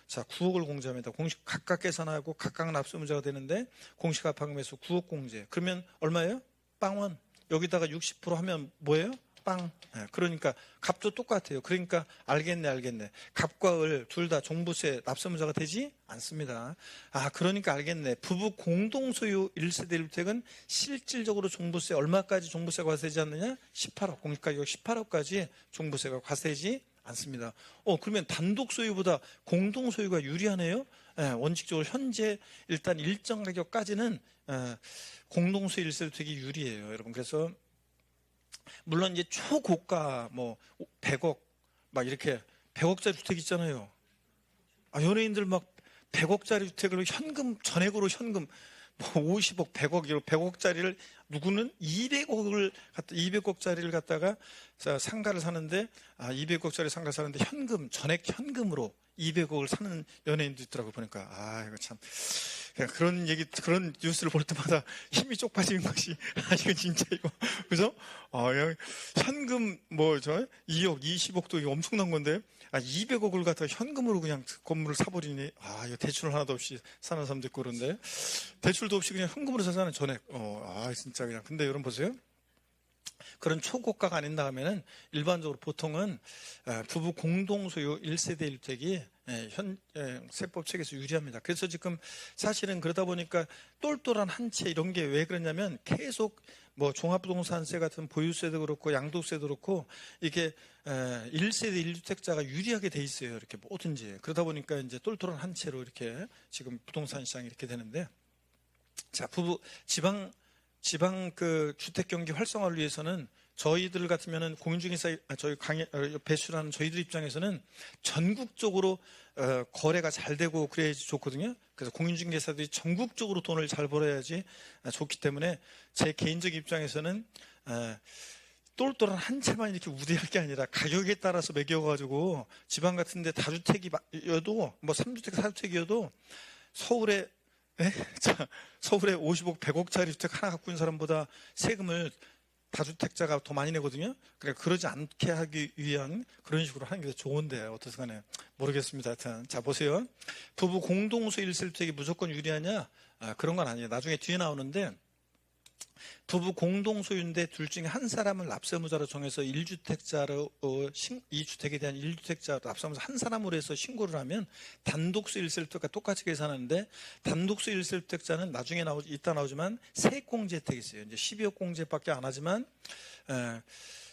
자, 9억을 공제합니다. 공식 각각 계산하고 각각 납세의무자가 되는데, 공식 합항금에서 9억 공제. 그러면 얼마예요? 빵원. 여기다가 60% 하면 뭐예요? 빵. 그러니까 값도 똑같아요. 그러니까 알겠네. 갑과 을 둘 다 종부세 납세의무자가 되지 않습니다. 그러니까 알겠네. 부부 공동 소유 1세대 1주택은 실질적으로 종부세 얼마까지 종부세가 과세되지 않느냐? 18억. 공시가격 18억까지 종부세가 과세되지 않습니다. 그러면 단독 소유보다 공동 소유가 유리하네요. 원칙적으로 현재 일단 일정 가격까지는 공동 소유 1세대 1주택이 유리해요, 여러분. 그래서 물론 이제 초고가 100억 막 이렇게 100억짜리 주택 있잖아요. 연예인들 막 100억짜리 주택을 현금 전액으로 현금 50억, 100억 이런 100억짜리를 누구는 200억짜리를 갖다가 상가를 사는데 200억짜리 상가 사는데 전액 현금으로 200억을 사는 연예인도 있더라고 보니까 이거 참 그런 뉴스를 볼 때마다 힘이 쪽 빠지는 것이 이거 진짜 이거 그죠? 현금 2억, 20억도 엄청난 건데 200억을 갖다가 현금으로 그냥 건물을 사버리니 이거 대출 하나도 없이 사는 사람도 있고 그런데 대출도 없이 그냥 현금으로 사는 전액 진짜 그냥 근데 여러분 보세요. 그런 초고가가 아닌다 하면은 일반적으로 보통은 부부 공동소유 1세대 1주택이 현 세법 체계에서 유리합니다. 그래서 지금 사실은 그러다 보니까 똘똘한 한 채 이런 게 왜 그러냐면 계속 종합부동산세 같은 보유세도 그렇고 양도세도 그렇고 이게 1세대 1주택자가 유리하게 돼 있어요. 이렇게 뭐든지. 그러다 보니까 이제 똘똘한 한 채로 이렇게 지금 부동산 시장이 이렇게 되는데 자, 지방 그 주택 경기 활성화를 위해서는 저희들 같으면은 공인중개사 저희 배출하는 저희들 입장에서는 전국적으로 거래가 잘 되고 그래야지 좋거든요. 그래서 공인중개사들이 전국적으로 돈을 잘 벌어야지 좋기 때문에 제 개인적 입장에서는 똘똘한 한 채만 이렇게 우대할 게 아니라 가격에 따라서 매겨가지고 지방 같은데 다주택이어도 3주택, 4주택이어도 서울에 50억, 100억짜리 주택 하나 갖고 있는 사람보다 세금을 다주택자가 더 많이 내거든요. 그러니까 그러지 않게 하기 위한 그런 식으로 하는 게 좋은데 어떻게 간에 모르겠습니다. 하여튼 자 보세요. 부부 공동소 1세대 주택이 무조건 유리하냐? 그런 건 아니에요. 나중에 뒤에 나오는데 부부 공동소유인데 둘 중에 한 사람을 납세의무자로 정해서 1주택자로 이 주택에 대한 1주택자 납세의무자 한 사람으로 해서 신고를 하면 단독소 1세대 주택과 똑같이 계산하는데 단독소 1세대 주택자는 나중에 이따 나오지만 세액공제 혜택이 있어요. 이제 12억 공제밖에 안 하지만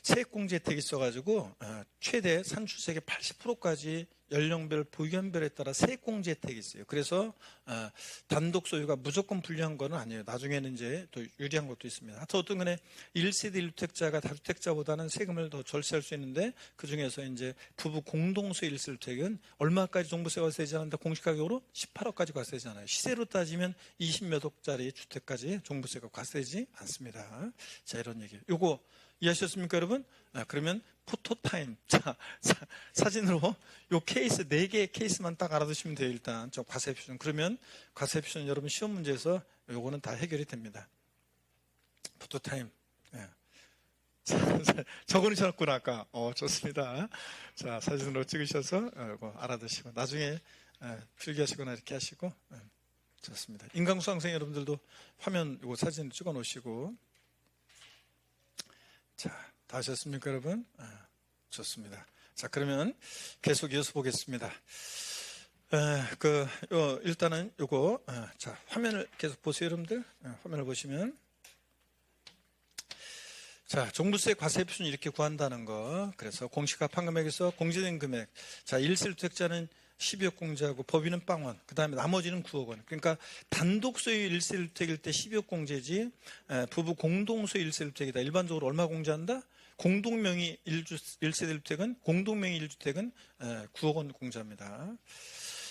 세액공제 혜택이 있어가지고 최대 산출세액의 80%까지 연령별 보유연별에 따라 세액공제 혜택이 있어요. 그래서 단독 소유가 무조건 불리한 건 아니에요. 나중에는 이제 또 유리한 것도 있습니다. 하여튼 어떤 간에 1세대 1주택자가 다주택자보다는 세금을 더 절세할 수 있는데 그중에서 이제 부부 공동소유 1세대 주택은 얼마까지 종부세가 과세되지 않는다? 공시가격으로 18억까지 과세되지 않아요. 시세로 따지면 20몇 억짜리 주택까지 종부세가 과세되지 않습니다. 자, 이런 얘기예요. 요거 이해하셨습니까, 여러분? 그러면 포토타임. 자, 사진으로 요 케이스, 4개의 케이스만 딱 알아두시면 돼요, 일단. 저 과세 표준. 그러면 과세 표준 여러분 시험 문제에서 요거는 다 해결이 됩니다. 포토타임. 적어놓으셨구나, 아까. 좋습니다. 자, 사진으로 찍으셔서 요거 알아두시고, 나중에 필기하시거나 이렇게 하시고, 좋습니다. 인강수강생 여러분들도 화면 요거 사진 찍어 놓으시고, 자, 다 하셨습니까, 여러분? 좋습니다. 자, 그러면 계속 이어서 보겠습니다. 일단은 요거, 자, 화면을 계속 보세요, 여러분들. 화면을 보시면. 자, 종부세 과세 표준 이렇게 구한다는 거. 그래서 공시가판금액에서 공제된 금액. 자, 1세대 주택자는 12억 공제하고 법인은 빵원, 그 다음에 나머지는 9억 원. 그러니까 단독 소유 1세대 주택일 때 12억 공제지, 부부 공동소유 1세대 주택이다. 일반적으로 얼마 공제한다? 공동명의 1세대 주택은, 공동명의 1주택은 9억 원 공제합니다.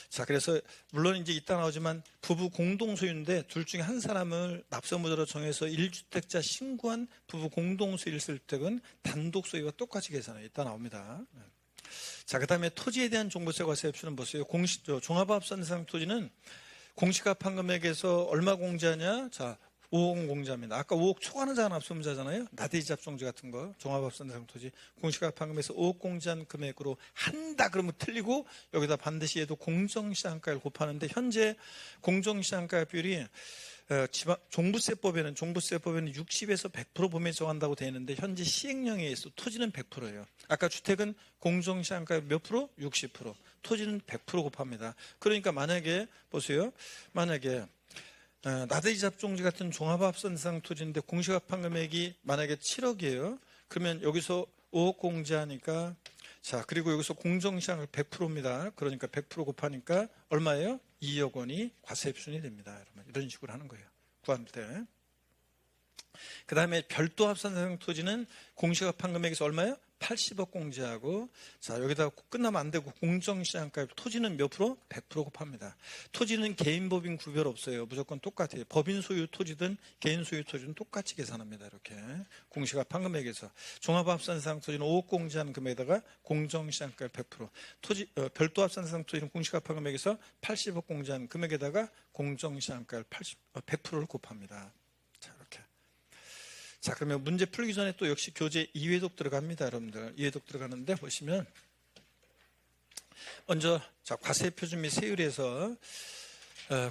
자, 그래서 물론 이제 이따 나오지만 부부 공동소유인데 둘 중에 한 사람을 납세의무자로 정해서 1주택자 신고한 부부 공동소유 1세대 주택은 단독 소유와 똑같이 계산해요. 이따 나옵니다. 자, 그 다음에 토지에 대한 종부세 과세협수는 보세요. 종합합산 대상 토지는 공시가판 금액에서 얼마 공제하냐? 자, 5억 공제합니다. 아까 5억 초과하는 자가 납세의무자잖아요. 나대지 잡종지 같은 거, 종합합산 대상 토지 공시가판 금액에서 5억 공제한 금액으로 한다 그러면 틀리고, 여기다 반드시 얘도 공정시장가를 곱하는데, 현재 공정시장가 비율이 종부세법에는 60에서 100% 범위에 정한다고 되어 있는데, 현재 시행령에 의해서 토지는 100%예요. 아까 주택은 공정시장가 몇 프로? 60%. 토지는 100% 곱합니다. 그러니까 만약에 보세요. 만약에 나대지 잡종지 같은 종합합산 대상 토지인데 공시가판 금액이 만약에 7억이에요. 그러면 여기서 5억 공제하니까, 자, 그리고 여기서 공정시장을 100%입니다. 그러니까 100% 곱하니까 얼마예요? 2억 원이 과세입순이 됩니다. 여러분, 이런 식으로 하는 거예요. 구할 때. 그 다음에 별도 합산 대상 토지는 공시가판 금액에서 얼마예요? 80억 공제하고, 자, 여기다가 끝나면 안 되고 공정시장가 토지는 몇 프로? 100% 곱합니다. 토지는 개인 법인 구별 없어요. 무조건 똑같아요. 법인 소유 토지든 개인 소유 토지는 똑같이 계산합니다. 이렇게 공시가판 금액에서. 종합합산 대상 토지는 5억 공제하는 금액에다가 공정시장가 100%, 토지 별도 합산 대상 토지는 공시가판 금액에서 80억 공제하는 금액에다가 공정시장가 100%를 곱합니다. 자, 이렇게. 자, 그러면 문제 풀기 전에 또 역시 교재 이해독 들어갑니다. 여러분들 이해독 들어가는데 보시면 먼저, 자, 과세표준 및 세율에서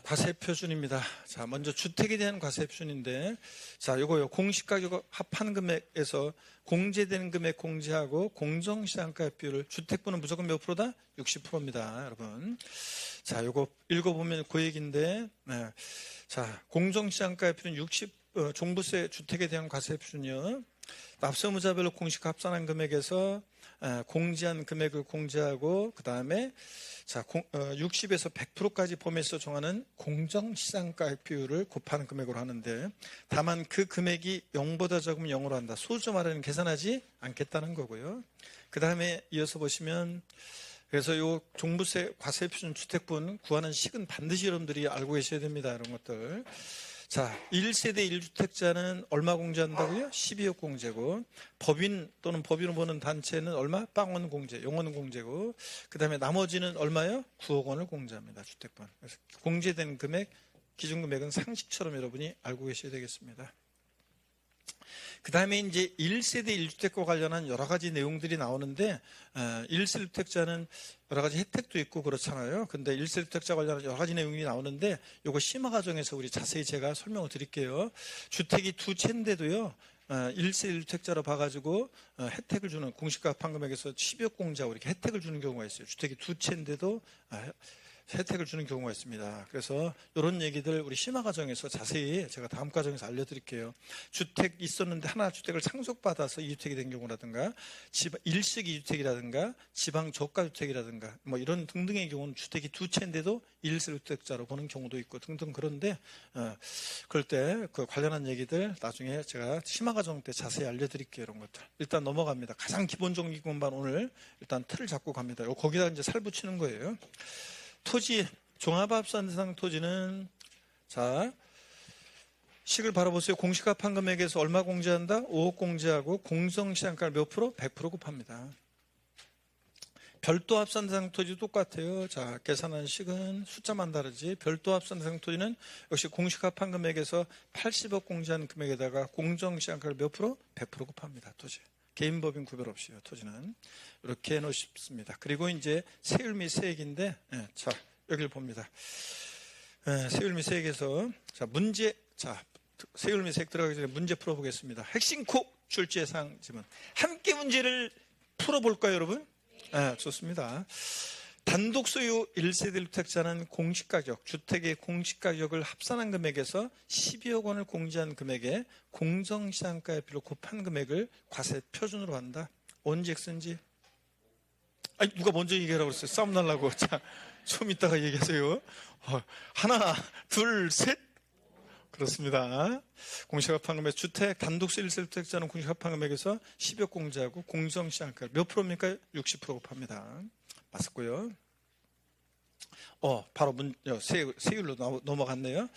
과세표준입니다. 자, 먼저 주택에 대한 과세표준인데, 자, 요거요. 공시가격 합한 금액에서 공제되는 금액 공제하고 공정시장가 비율을, 주택부는 무조건 몇 프로다? 60%입니다. 여러분. 자, 요거 읽어보면 그 얘기인데, 네. 자, 공정시장가 비율은 60, 종부세 주택에 대한 과세표준이요. 납세의무자별로 공시가 합산한 금액에서 공제한 금액을 공제하고, 그 다음에 자, 60에서 100%까지 범위에서 정하는 공정시장가 비율을 곱하는 금액으로 하는데, 다만 그 금액이 0보다 적으면 0으로 한다. 소수 말하는 계산하지 않겠다는 거고요. 그 다음에 이어서 보시면, 그래서 요 종부세 과세표준 주택분 구하는 식은 반드시 여러분들이 알고 계셔야 됩니다. 이런 것들. 자, 1세대 1주택자는 얼마 공제한다고요? 12억 공제고, 법인 또는 법인으로 보는 단체는 얼마? 빵원 공제, 0원 공제고, 그 다음에 나머지는 얼마요? 9억 원을 공제합니다. 주택분. 그래서 공제된 금액, 기준금액은 상식처럼 여러분이 알고 계셔야 되겠습니다. 그 다음에 이제 1세대 1주택과 관련한 여러 가지 내용들이 나오는데, 1세 1주택자는 여러 가지 혜택도 있고 그렇잖아요. 근데 1세 1주택자 관련한 여러 가지 내용이 나오는데, 요거 심화 과정에서 우리 자세히 제가 설명을 드릴게요. 주택이 두 채인데도요, 1세 1주택자로 봐가지고 혜택을 주는, 공시가판 금액에서 10억 공제하고 이렇게 혜택을 주는 경우가 있어요. 주택이 두 채인데도 혜택을 주는 경우가 있습니다. 그래서 이런 얘기들 우리 심화 과정에서 자세히 제가 다음 과정에서 알려드릴게요. 주택 있었는데 하나 주택을 상속받아서 2주택이 된 경우라든가, 일식 2주택이라든가 지방 저가주택이라든가 뭐 이런 등등의 경우는 주택이 두 채인데도 1세 1주택자로 보는 경우도 있고 등등. 그런데 그럴 때 그 관련한 얘기들 나중에 제가 심화 과정 때 자세히 알려드릴게요. 이런 것들 일단 넘어갑니다. 가장 기본적인 것만 오늘 일단 틀을 잡고 갑니다. 거기다 이제 살 붙이는 거예요. 토지, 종합합산 대상 토지는, 자, 식을 바라보세요. 공시가판 금액에서 얼마 공제한다? 5억 공제하고 공정시장가를 몇 프로? 100% 곱합니다. 별도 합산 대상 토지 똑같아요. 자, 계산한 식은 숫자만 다르지. 별도 합산 대상 토지는 역시 공시가판 금액에서 80억 공제한 금액에다가 공정시장가를 몇 프로? 100% 곱합니다. 토지. 개인 법인 구별 없이요. 토지는 이렇게 해놓습니다. 그리고 이제 세율 및 세액인데, 자, 여기를 봅니다. 세율 및 세액에서, 자, 문제, 자, 세율 및 세액 들어가기 전에 문제 풀어보겠습니다. 핵심 콕 출제 예상 지문. 함께 문제를 풀어볼까요, 여러분? 좋습니다. 단독 소유 1세대 1주택자는 공시가격, 주택의 공시가격을 합산한 금액에서 12억 원을 공제한 금액에 공정시장가의 비율로 곱한 금액을 과세 표준으로 한다. 언제 X인지? 아니, 누가 먼저 얘기하라고 그랬어요? 싸움 날라고. 자, 좀 이따가 얘기하세요. 하나, 둘, 셋. 그렇습니다. 공시가판 금액, 주택, 단독 소유 1세대 1주택자는 공시가판 금액에서 12억 공제하고 공정시장가 몇 프로입니까? 60% 곱합니다. 맞았고요. 바로 세율로 넘어갔네요.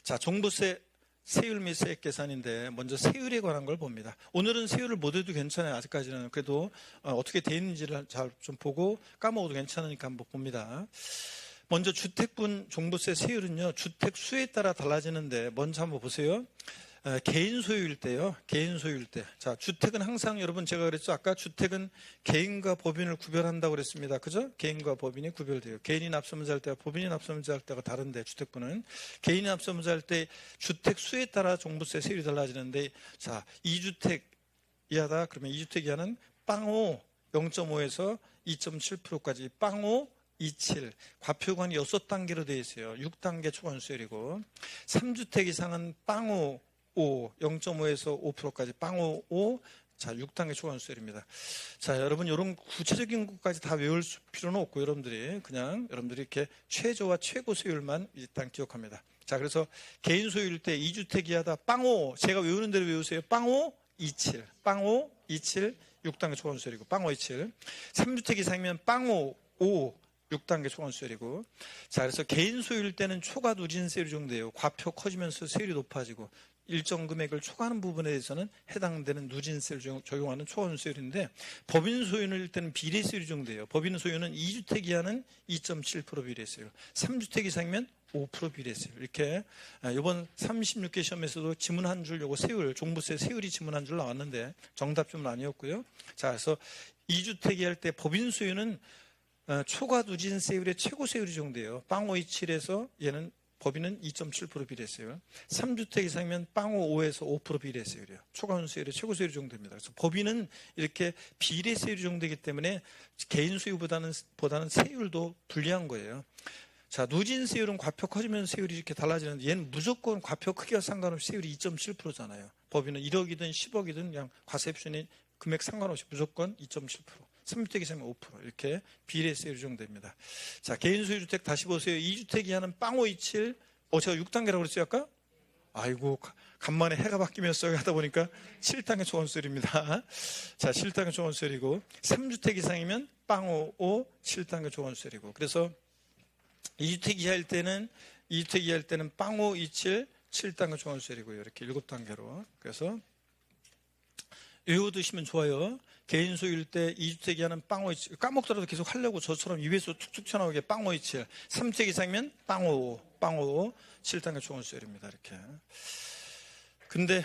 자, 종부세, 세율 및 세액 계산인데 먼저 세율에 관한 걸 봅니다. 오늘은 세율을 못 해도 괜찮아요. 아직까지는. 그래도 어떻게 돼 있는지를 잘 좀 보고 까먹어도 괜찮으니까 한번 봅니다. 먼저 주택분 종부세 세율은요, 주택 수에 따라 달라지는데 먼저 한번 보세요. 개인 소유일 때요. 개인 소유일 때. 자, 주택은 항상 여러분 제가 그랬죠. 아까 주택은 개인과 법인을 구별한다고 그랬습니다. 그죠? 개인과 법인이 구별돼요. 개인이 납세문자할 때와 법인이 납세문자할 때가 다른데 주택분은 개인이 납세문자할 때 주택 수에 따라 종부세 세율이 달라지는데 자, 2주택 이하다. 그러면 2주택 이하는 빵5 0.5에서 2.7%까지 빵5 27 과표관이 6단계로 되어 있어요. 6단계 초과세율이고 3주택 이상은 빵5 0.5에서 5%까지 빵5 자, 6단계 초과세율입니다. 자, 여러분 이런 구체적인 것까지 다 외울 필요는 없고 여러분들이 이렇게 최저와 최고 세율만 일단 기억합니다. 자, 그래서 개인 소유일 때 2주택 이하다 빵5 제가 외우는 대로 외우세요. 빵5 27 빵5 27 6단계 초과세율이고 빵5 27 3주택 이상이면 빵5 6단계 초과세율이고 자, 그래서 개인 소유일 때는 초과 누진세율이 적용돼요. 과표 커지면서 세율이 높아지고 일정 금액을 초과하는 부분에 대해서는 해당되는 누진세를 적용하는 초과세율인데 법인 소유일 때는 비례세율이 적용돼요. 법인 소유는 2주택 이하는 2.7% 비례세율, 3주택 이상이면 5% 비례세율. 이렇게 이번 36개 시험에서도 지문 한 줄 요거 세율, 종부세 세율이 지문 한 줄 나왔는데 정답점은 아니었고요. 자, 그래서 2주택 이하일 때 법인 소유는 초과 누진세율의 최고세율이 적용돼요. 빵527에서 얘는 법인은 2.7% 비례세율. 3주택 이상이면 빵5에서 5% 비례세율이에요. 초과세율의 최고세율이 적용됩니다. 그래서 법인은 이렇게 비례세율이 적용되기 때문에 개인 소유보다는 세율도 불리한 거예요. 자, 누진세율은 과표 커지면서 세율이 이렇게 달라지는데 얘는 무조건 과표 크기와 상관없이 세율이 2.7%잖아요. 법인은 1억이든 10억이든 그냥 과세표준이 금액 상관없이 무조건 2.7%. 3주택 이상이면 5% 이렇게 비례세율이 적용됩니다. 자, 개인 소유주택 다시 보세요. 2주택 이하는 빵527 제가 6단계라고 그랬죠 아까? 아이고 간만에 해가 바뀌면서 하다 보니까 7단계 초과세율입니다. 자, 7단계 초과세율이고 3주택 이상이면 빵5 7단계 초과세율이고 그래서 2주택 이하일 때는 빵5 27 7단계 초과세율이고요. 이렇게 7단계로. 그래서 외워두시면 좋아요. 개인 소유일 때 2주택 이하는 빵527 까먹더라도 계속 하려고 저처럼 입에서 툭툭 튀어나오게 빵527 3주택 이상이면 빵5 7단계 초과세율입니다. 이렇게. 근데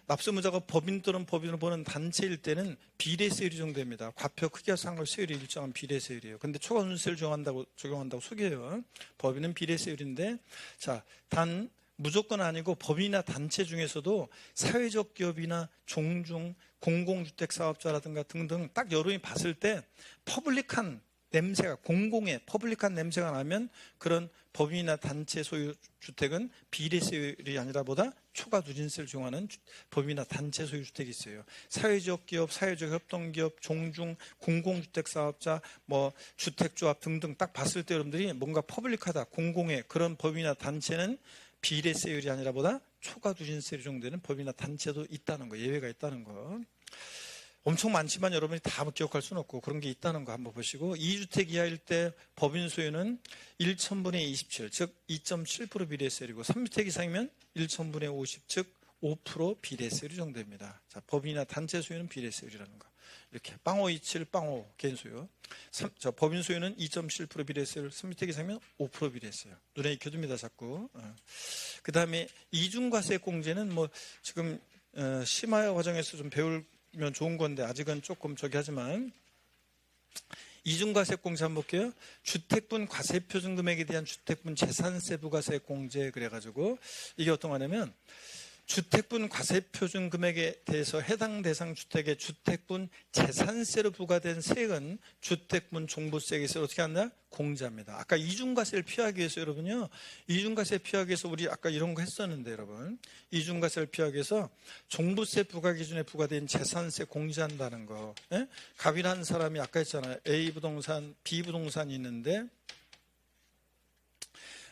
납세문자가 법인 또는 법인을 보는 단체일 때는 비례세율이 적용됩니다. 과표 크기와 상관없이 세율이 일정한 비례세율이에요. 근데 초과세율을 적용한다고 속여요. 법인은 비례세율인데 자, 무조건 아니고 법인이나 단체 중에서도 사회적 기업이나 종중, 공공주택 사업자라든가 등등 딱 여론이 봤을 때 퍼블릭한 냄새가 나면 그런 법인이나 단체 소유 주택은 비례세율이 아니라 보다 초과 누진세를 적용하는 법인이나 단체 소유 주택이 있어요. 사회적 기업, 사회적 협동기업, 종중, 공공주택 사업자, 주택조합 등등 딱 봤을 때 여러분들이 뭔가 퍼블릭하다, 공공의 그런 법인이나 단체는 비례세율이 아니라 보다 초과 누진세율이 적용되는 법이나 단체도 있다는 거, 예외가 있다는 거. 엄청 많지만 여러분이 다 기억할 수는 없고 그런 게 있다는 거 한번 보시고 2주택 이하일 때 법인 소유는 1,000분의 27, 즉 2.7% 비례세율이고 3주택 이상이면 1,000분의 50, 즉 5% 비례세율이 적용됩니다. 자, 법인이나 단체 소유는 비례세율이라는 거. 이렇게 빵527, 빵5 개인 소유. 법인 소유는 2.7% 비례세율, 3주택 이상이면 5% 비례세율. 눈에 익혀둡니다, 자꾸. 그 다음에 이중과세액 공제는 지금 심화 과정에서 좀 배우면 좋은 건데 아직은 조금 하지만 이중과세액 공제 한번 볼게요. 주택분 과세표준 금액에 대한 주택분 재산세 부가세액 공제 그래가지고 이게 어떤 거냐면 주택분 과세표준 금액에 대해서 해당 대상 주택의 주택분 재산세로 부과된 세액은 주택분 종부세액에서 어떻게 한다? 공제합니다. 아까 이중과세를 피하기 위해서 여러분요. 이중과세 피하기 위해서 우리 아까 이런 거 했었는데 여러분. 이중과세를 피하기 위해서 종부세 부과 기준에 부과된 재산세 공제한다는 거. 예? 갑이라는 사람이 아까 했잖아요. A 부동산, B 부동산이 있는데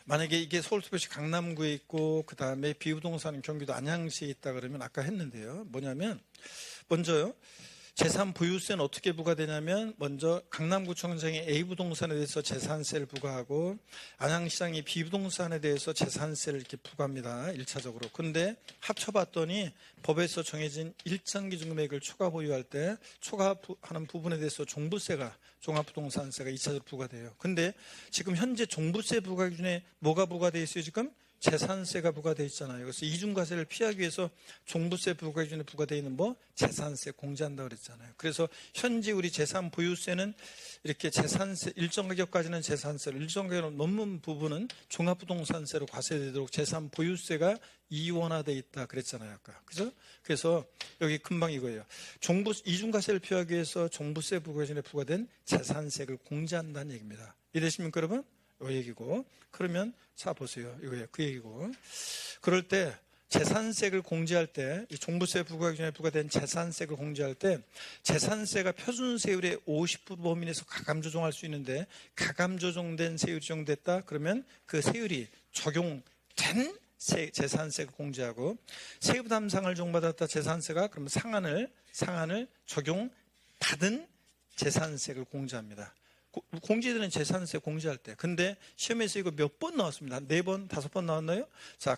만약에 이게 서울특별시 강남구에 있고 그 다음에 비부동산은 경기도 안양시에 있다 그러면 아까 했는데요. 뭐냐면 먼저요. 재산 보유세는 어떻게 부과되냐면 먼저 강남구청장이 A부동산에 대해서 재산세를 부과하고 안양시장이 B부동산에 대해서 재산세를 이렇게 부과합니다. 1차적으로. 근데 합쳐봤더니 법에서 정해진 일정 기준 금액을 초과 보유할 때 초과하는 부분에 대해서 종부세가 종합부동산세가 2차적으로 부과돼요. 근데 지금 현재 종부세 부과 기준에 뭐가 부과되어 있어요 지금? 재산세가 부과되어 있잖아요. 그래서 이중과세를 피하기 위해서 종부세 부과 기준에 부과되어 있는 재산세 공제한다고 그랬잖아요. 그래서 현재 우리 재산 보유세는 이렇게 재산세 일정 가격까지는 재산세를 일정 가격을 넘는 부분은 종합부동산세로 과세되도록 재산 보유세가 이원화되어 있다 그랬잖아요. 아까. 그죠? 그래서 여기 금방 이거예요. 이중과세를 피하기 위해서 종부세 부과 기준에 부과된 재산세를 공제한다는 얘기입니다. 이해되십니까 여러분? 이 얘기고. 그러면 자 보세요. 이거예요. 그 얘기고. 그럴 때 재산세를 공제할 때 종부세 부과 기준에 부과된 재산세를 공제할 때 재산세가 표준세율의 50% 범위 내에서 가감 조정할 수 있는데 가감 조정된 세율이 적용됐다 그러면 그 세율이 적용된 재산세를 공제하고 세부 담상을 적용받았다 재산세가 그러면 상한을 적용받은 재산세를 공제합니다. 공제되는 재산세 공제할 때. 근데 시험에서 이거 몇 번 나왔습니다. 4번, 5번 나왔나요? 자,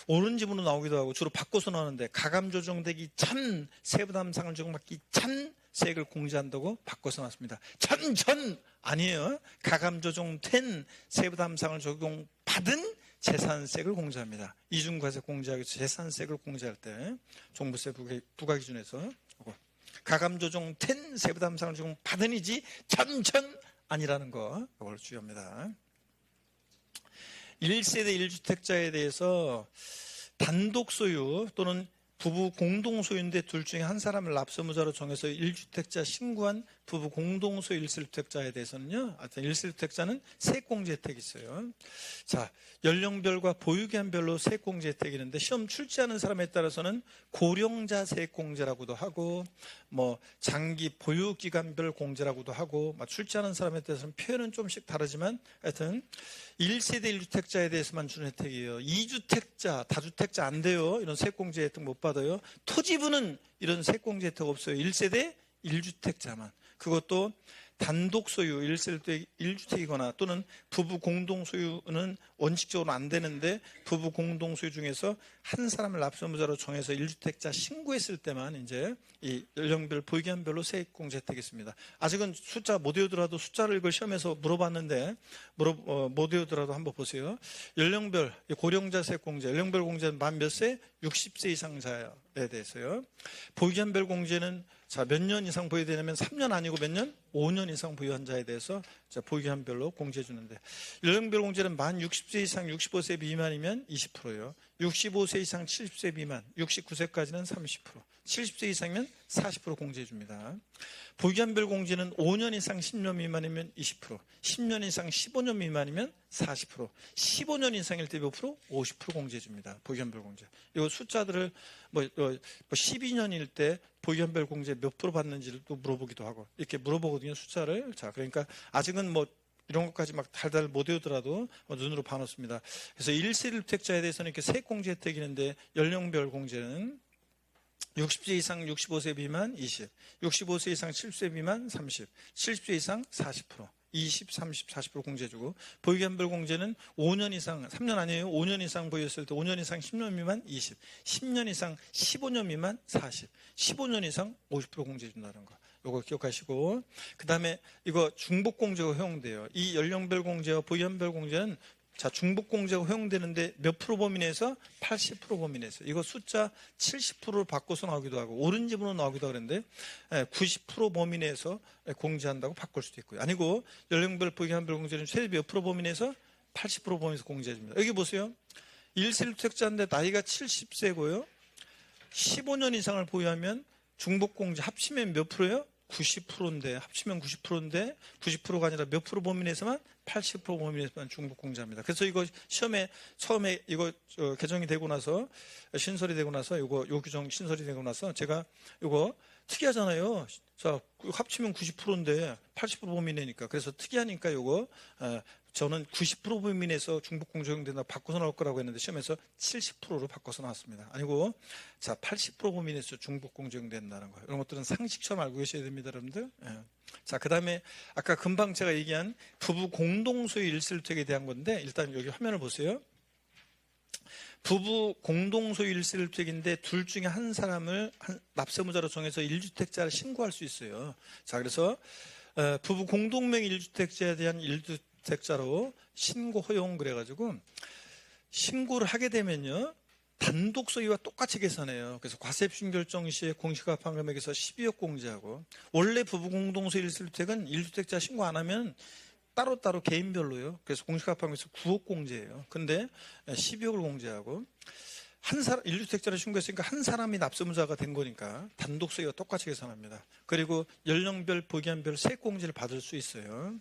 옳은 지문으로 나오기도 하고 주로 바꿔서 나오는데 가감 조정되기 전 세부 담상을 적용받기 전 세액을 공제한다고 바꿔서 나왔습니다. 전 아니에요. 가감 조정된 세부 담상을 적용받은 재산세를 공제합니다. 이중과세 공제하기 위해서 재산세를 공제할 때 종부세 부과 기준에서 가감 조정된 세부 담상을 적용받은 이지 전 아니라는 거 이걸 주의합니다. 1세대 1주택자에 대해서 단독 소유 또는 부부 공동소유인데 둘 중에 한 사람을 납세무자로 정해서 1주택자 신고한 부부 공동소유 1세대주택자에 대해서는요. 하여튼 1세대주택자는 세액공제 혜택이 있어요. 자, 연령별과 보유기한별로 세액공제 혜택이 있는데 시험 출제하는 사람에 따라서는 고령자 세액공제라고도 하고 장기 보유기간별 공제라고도 하고 출제하는 사람에 따라서는 표현은 좀씩 다르지만 하여튼 1세대 1주택자에 대해서만 주는 혜택이에요. 2주택자, 다주택자 안 돼요. 이런 세액공제 혜택 못 받아요. 토지부는 이런 세액공제 혜택 없어요. 1세대 1주택자만. 그것도 단독 소유 1세대 1주택이거나 또는 부부 공동 소유는 원칙적으로 안 되는데 부부 공동 소유 중에서 한 사람을 납세무자로 정해서 1주택자 신고했을 때만 이제 이 연령별 보유기한별로 세액공제 혜택이 있습니다. 아직은 숫자 못 외우더라도 숫자를 이걸 시험에서 물어봤는데 못 외우더라도 한번 보세요. 연령별 고령자 세액공제 연령별 공제는 만 몇 세? 60세 이상자에 대해서요. 보유기한별 공제는 자, 몇 년 이상 보유되냐면 3년 아니고 몇 년? 5년 이상 보유한 자에 대해서 보유기한별로 공제해 주는데 연령별 공제는 만 60세 이상 65세 미만이면 20%예요. 65세 이상 70세 미만 69세까지는 30% 70세 이상이면 40% 공제해 줍니다. 보유기한별 공제는 5년 이상 10년 미만이면 20% 10년 이상 15년 미만이면 40% 15년 이상일 때 몇 프로? 50% 공제해 줍니다. 보유기한별 공제. 이 숫자들을 12년일 때 보유기한별 공제 몇 프로 받는지를 또 물어보기도 하고 이렇게 물어보거든요. 숫자를. 자, 그러니까 아직은 이런 것까지 막 달달 못 외우더라도 눈으로 봐놓습니다. 그래서 1세대 주택자에 대해서는 이렇게 세액공제 혜택이 있는데 연령별 공제는 60세 이상 65세 미만 20, 65세 이상 70세 미만 30, 70세 이상 40%, 20, 30, 40% 공제해주고 보유기한별 공제는 5년 이상, 3년 아니에요. 5년 이상 보유했을 때 5년 이상 10년 미만 20, 10년 이상 15년 미만 40, 15년 이상 50% 공제해준다는 거. 이거 기억하시고 그 다음에 이거 중복공제가 허용돼요. 이 연령별 공제와 보유기한별 공제는 자, 중복공제가 허용되는데 몇 프로 범위 내에서? 80% 범위 내에서. 이거 숫자 70%를 바꿔서 나오기도 하고 옳은 지문으로 나오기도 하는데 90% 범위 내에서 공제한다고 바꿀 수도 있고요. 아니고 연령별 보유기한별 공제는 최대 몇 프로 범위 내에서? 80% 범위 내에서 공제해 줍니다. 여기 보세요. 1세대주택자인데 나이가 70세고요. 15년 이상을 보유하면 중복공제 합치면 몇 프로예요? 90%인데 합치면 90%인데 90%가 아니라 몇 프로 범위 내에서만 80% 범위 내에서만 중복공제합니다. 그래서 이거 시험에 처음에 이거 개정이 되고 나서 신설이 되고 나서 요 규정 신설이 되고 나서 제가 이거 특이하잖아요. 자, 합치면 90%인데 80% 범위 내니까 그래서 특이하니까 이거 저는 90% 범위내에서 중복공제 적용된다고 바꿔서 나올 거라고 했는데 시험에서 70%로 바꿔서 나왔습니다. 아니고 자 80% 범위내에서 중복공제 적용된다는 거예요. 이런 것들은 상식처럼 알고 계셔야 됩니다, 여러분들. 예. 자, 그 다음에 아까 금방 제가 얘기한 부부 공동소유 일실주택에 대한 건데 일단 여기 화면을 보세요. 부부 공동소유 일실주택인데 둘 중에 한 사람을 납세무자로 정해서 1주택자를 신고할 수 있어요. 자, 그래서 부부 공동명의 1주택자에 대한 1주택자로 신고 허용 그래가지고 신고를 하게 되면요. 단독 소유와 똑같이 계산해요. 그래서 과세입신 결정 시에 공시가판 금액에서 12억 공제하고 원래 부부 공동소유 1주택은 1주택자 신고 안 하면 따로따로 개인별로요. 그래서 공시가판에서 9억 공제예요. 근데 12억을 공제하고 한 사람 1주택자를 신고했으니까 한 사람이 납세무자가 된 거니까 단독 소유와 똑같이 계산합니다. 그리고 연령별, 보기한별 세액공제를 받을 수 있어요.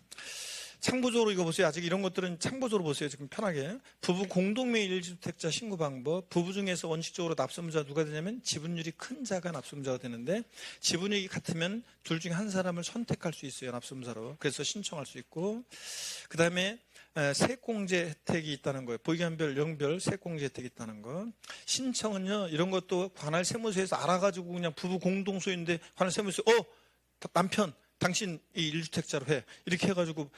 참고적으로 이거 보세요. 아직 이런 것들은 참고적으로 보세요. 지금 편하게. 부부 공동명의 1주택자 신고 방법. 부부 중에서 원칙적으로 납세무자가 누가 되냐면 지분율이 큰 자가 납세무자가 되는데 지분율이 같으면 둘 중에 한 사람을 선택할 수 있어요. 납세무자로. 그래서 신청할 수 있고 그 다음에 세액공제 혜택이 있다는 거예요. 보기한별, 영별 세액공제 혜택이 있다는 거. 신청은요. 이런 것도 관할 세무서에서 알아가지고 그냥 부부 공동소유인데 관할 세무서 남편 당신 이 1주택자로 해. 이렇게 해가지고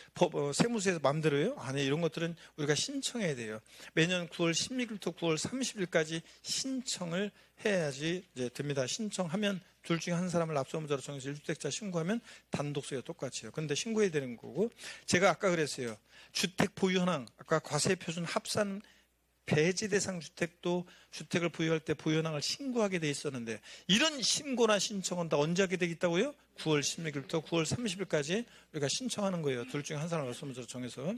세무서에서 마음대로 해요? 아니, 이런 것들은 우리가 신청해야 돼요. 매년 9월 16일부터 9월 30일까지 신청을 해야지 이제 됩니다. 신청하면 둘 중에 한 사람을 납세무자로 정해서 1주택자 신고하면 단독소유가 똑같이요. 그런데 신고해야 되는 거고 제가 아까 그랬어요. 주택 보유 현황, 아까 과세표준 합산 배제 대상 주택도 주택을 보유할 때 보유 현황을 신고하게 돼 있었는데 이런 신고나 신청은 다 언제 하게 되겠다고요? 9월 16일부터 9월 30일까지 우리가 신청하는 거예요. 둘 중에 한 사람을 납세무자로 정해서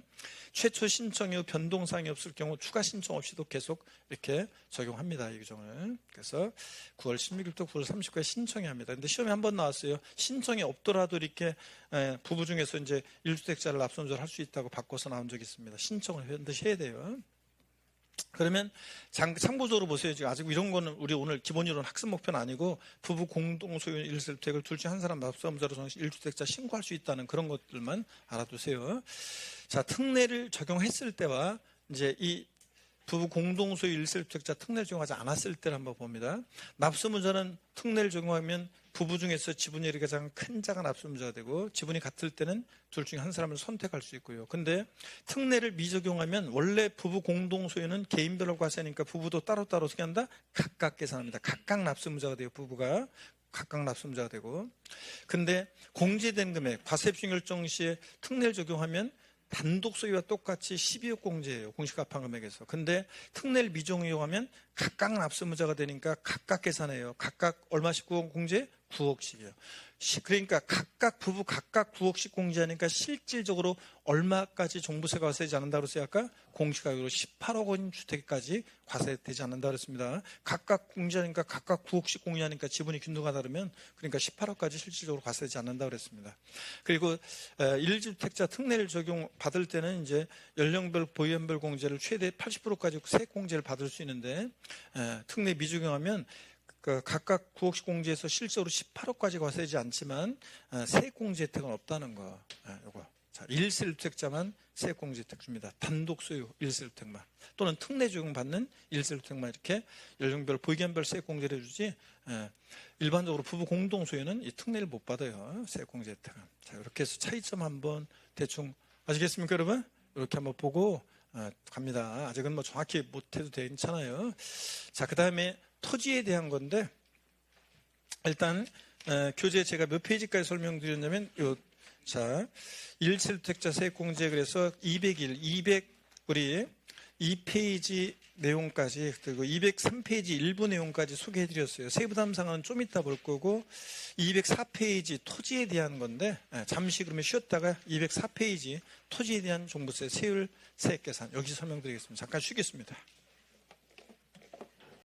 최초 신청 이후 변동사항이 없을 경우 추가 신청 없이도 계속 이렇게 적용합니다. 이 규정을. 그래서 9월 16일부터 9월 30일까지 신청해야 합니다. 근데 시험에 한 번 나왔어요. 신청이 없더라도 이렇게 부부 중에서 이제 1주택자를 납세무자로 할 수 있다고 바꿔서 나온 적이 있습니다. 신청을 반드시 해야 돼요. 그러면 참고적으로 보세요. 지금 아직 이런 거는 우리 오늘 기본이론 학습 목표는 아니고 부부 공동소유 1주택을 둘 중에 한 사람 납세무자로 정해서 1주택자 신고할 수 있다는 그런 것들만 알아두세요. 자, 특례를 적용했을 때와 이제 이 부부 공동소유 1주택자 특례를 적용하지 않았을 때를 한번 봅니다. 납세무자는 특례를 적용하면 부부 중에서 지분율이 가장 큰 자가 납세무자가 되고 지분이 같을 때는 둘 중에 한 사람을 선택할 수 있고요. 근데 특례를 미적용하면 원래 부부 공동소유는 개인별로 과세하니까 부부도 따로따로 어떻게 한다? 각각 계산합니다. 각각 납세무자가 돼요. 부부가 각각 납세무자가 되고 근데 공제된 금액 과세입신 결정 시에 특례를 적용하면 단독 소유와 똑같이 12억 공제예요. 공시가판 금액에서. 근데 특례를 미적용하면 각각 납세무자가 되니까 각각 계산해요. 각각 얼마씩 9억 공제? 9억씩이요. 그러니까 각각 부부 각각 9억씩 공제하니까 실질적으로 얼마까지 종부세가 과세되지 않는다고 그랬어요? 아까 공시가격으로 18억 원 주택까지 과세되지 않는다고 그랬습니다. 각각 공제하니까 각각 9억씩 공제하니까 지분이 균등하다 그러면 그러니까 18억까지 실질적으로 과세되지 않는다고 그랬습니다. 그리고 1주택자 특례를 적용받을 때는 이제 연령별 보유연별 공제를 최대 80%까지 세액 공제를 받을 수 있는데 특례 미적용하면 각각 9억씩 공제해서 실제로 18억까지 과세되지 않지만 세액공제 혜택은 없다는 거. 요거. 자, 1세주택자만 세액공제 혜택 줍니다. 단독 소유 1세주택만 또는 특례 적용받는 1세주택만 이렇게 연령별 보기한별 세액공제를 해주지 일반적으로 부부 공동소유는 이 특례를 못 받아요. 세액공제 혜택은. 자, 이렇게 해서 차이점 한번 대충 아시겠습니까, 여러분? 이렇게 한번 보고 갑니다. 아직은 뭐 정확히 못해도 괜찮아요. 자, 그 다음에 토지에 대한 건데 일단 교재 제가 몇 페이지까지 설명드렸냐면 자 1세주택자 세액공제 그래서 200일 우리 2페이지 내용까지 그리고 203페이지 일부 내용까지 소개해드렸어요. 세부담상은 좀 이따 볼 거고 204페이지 토지에 대한 건데 잠시 그러면 쉬었다가 204페이지 토지에 대한 종부세 세율 세액 계산 여기 설명드리겠습니다. 잠깐 쉬겠습니다.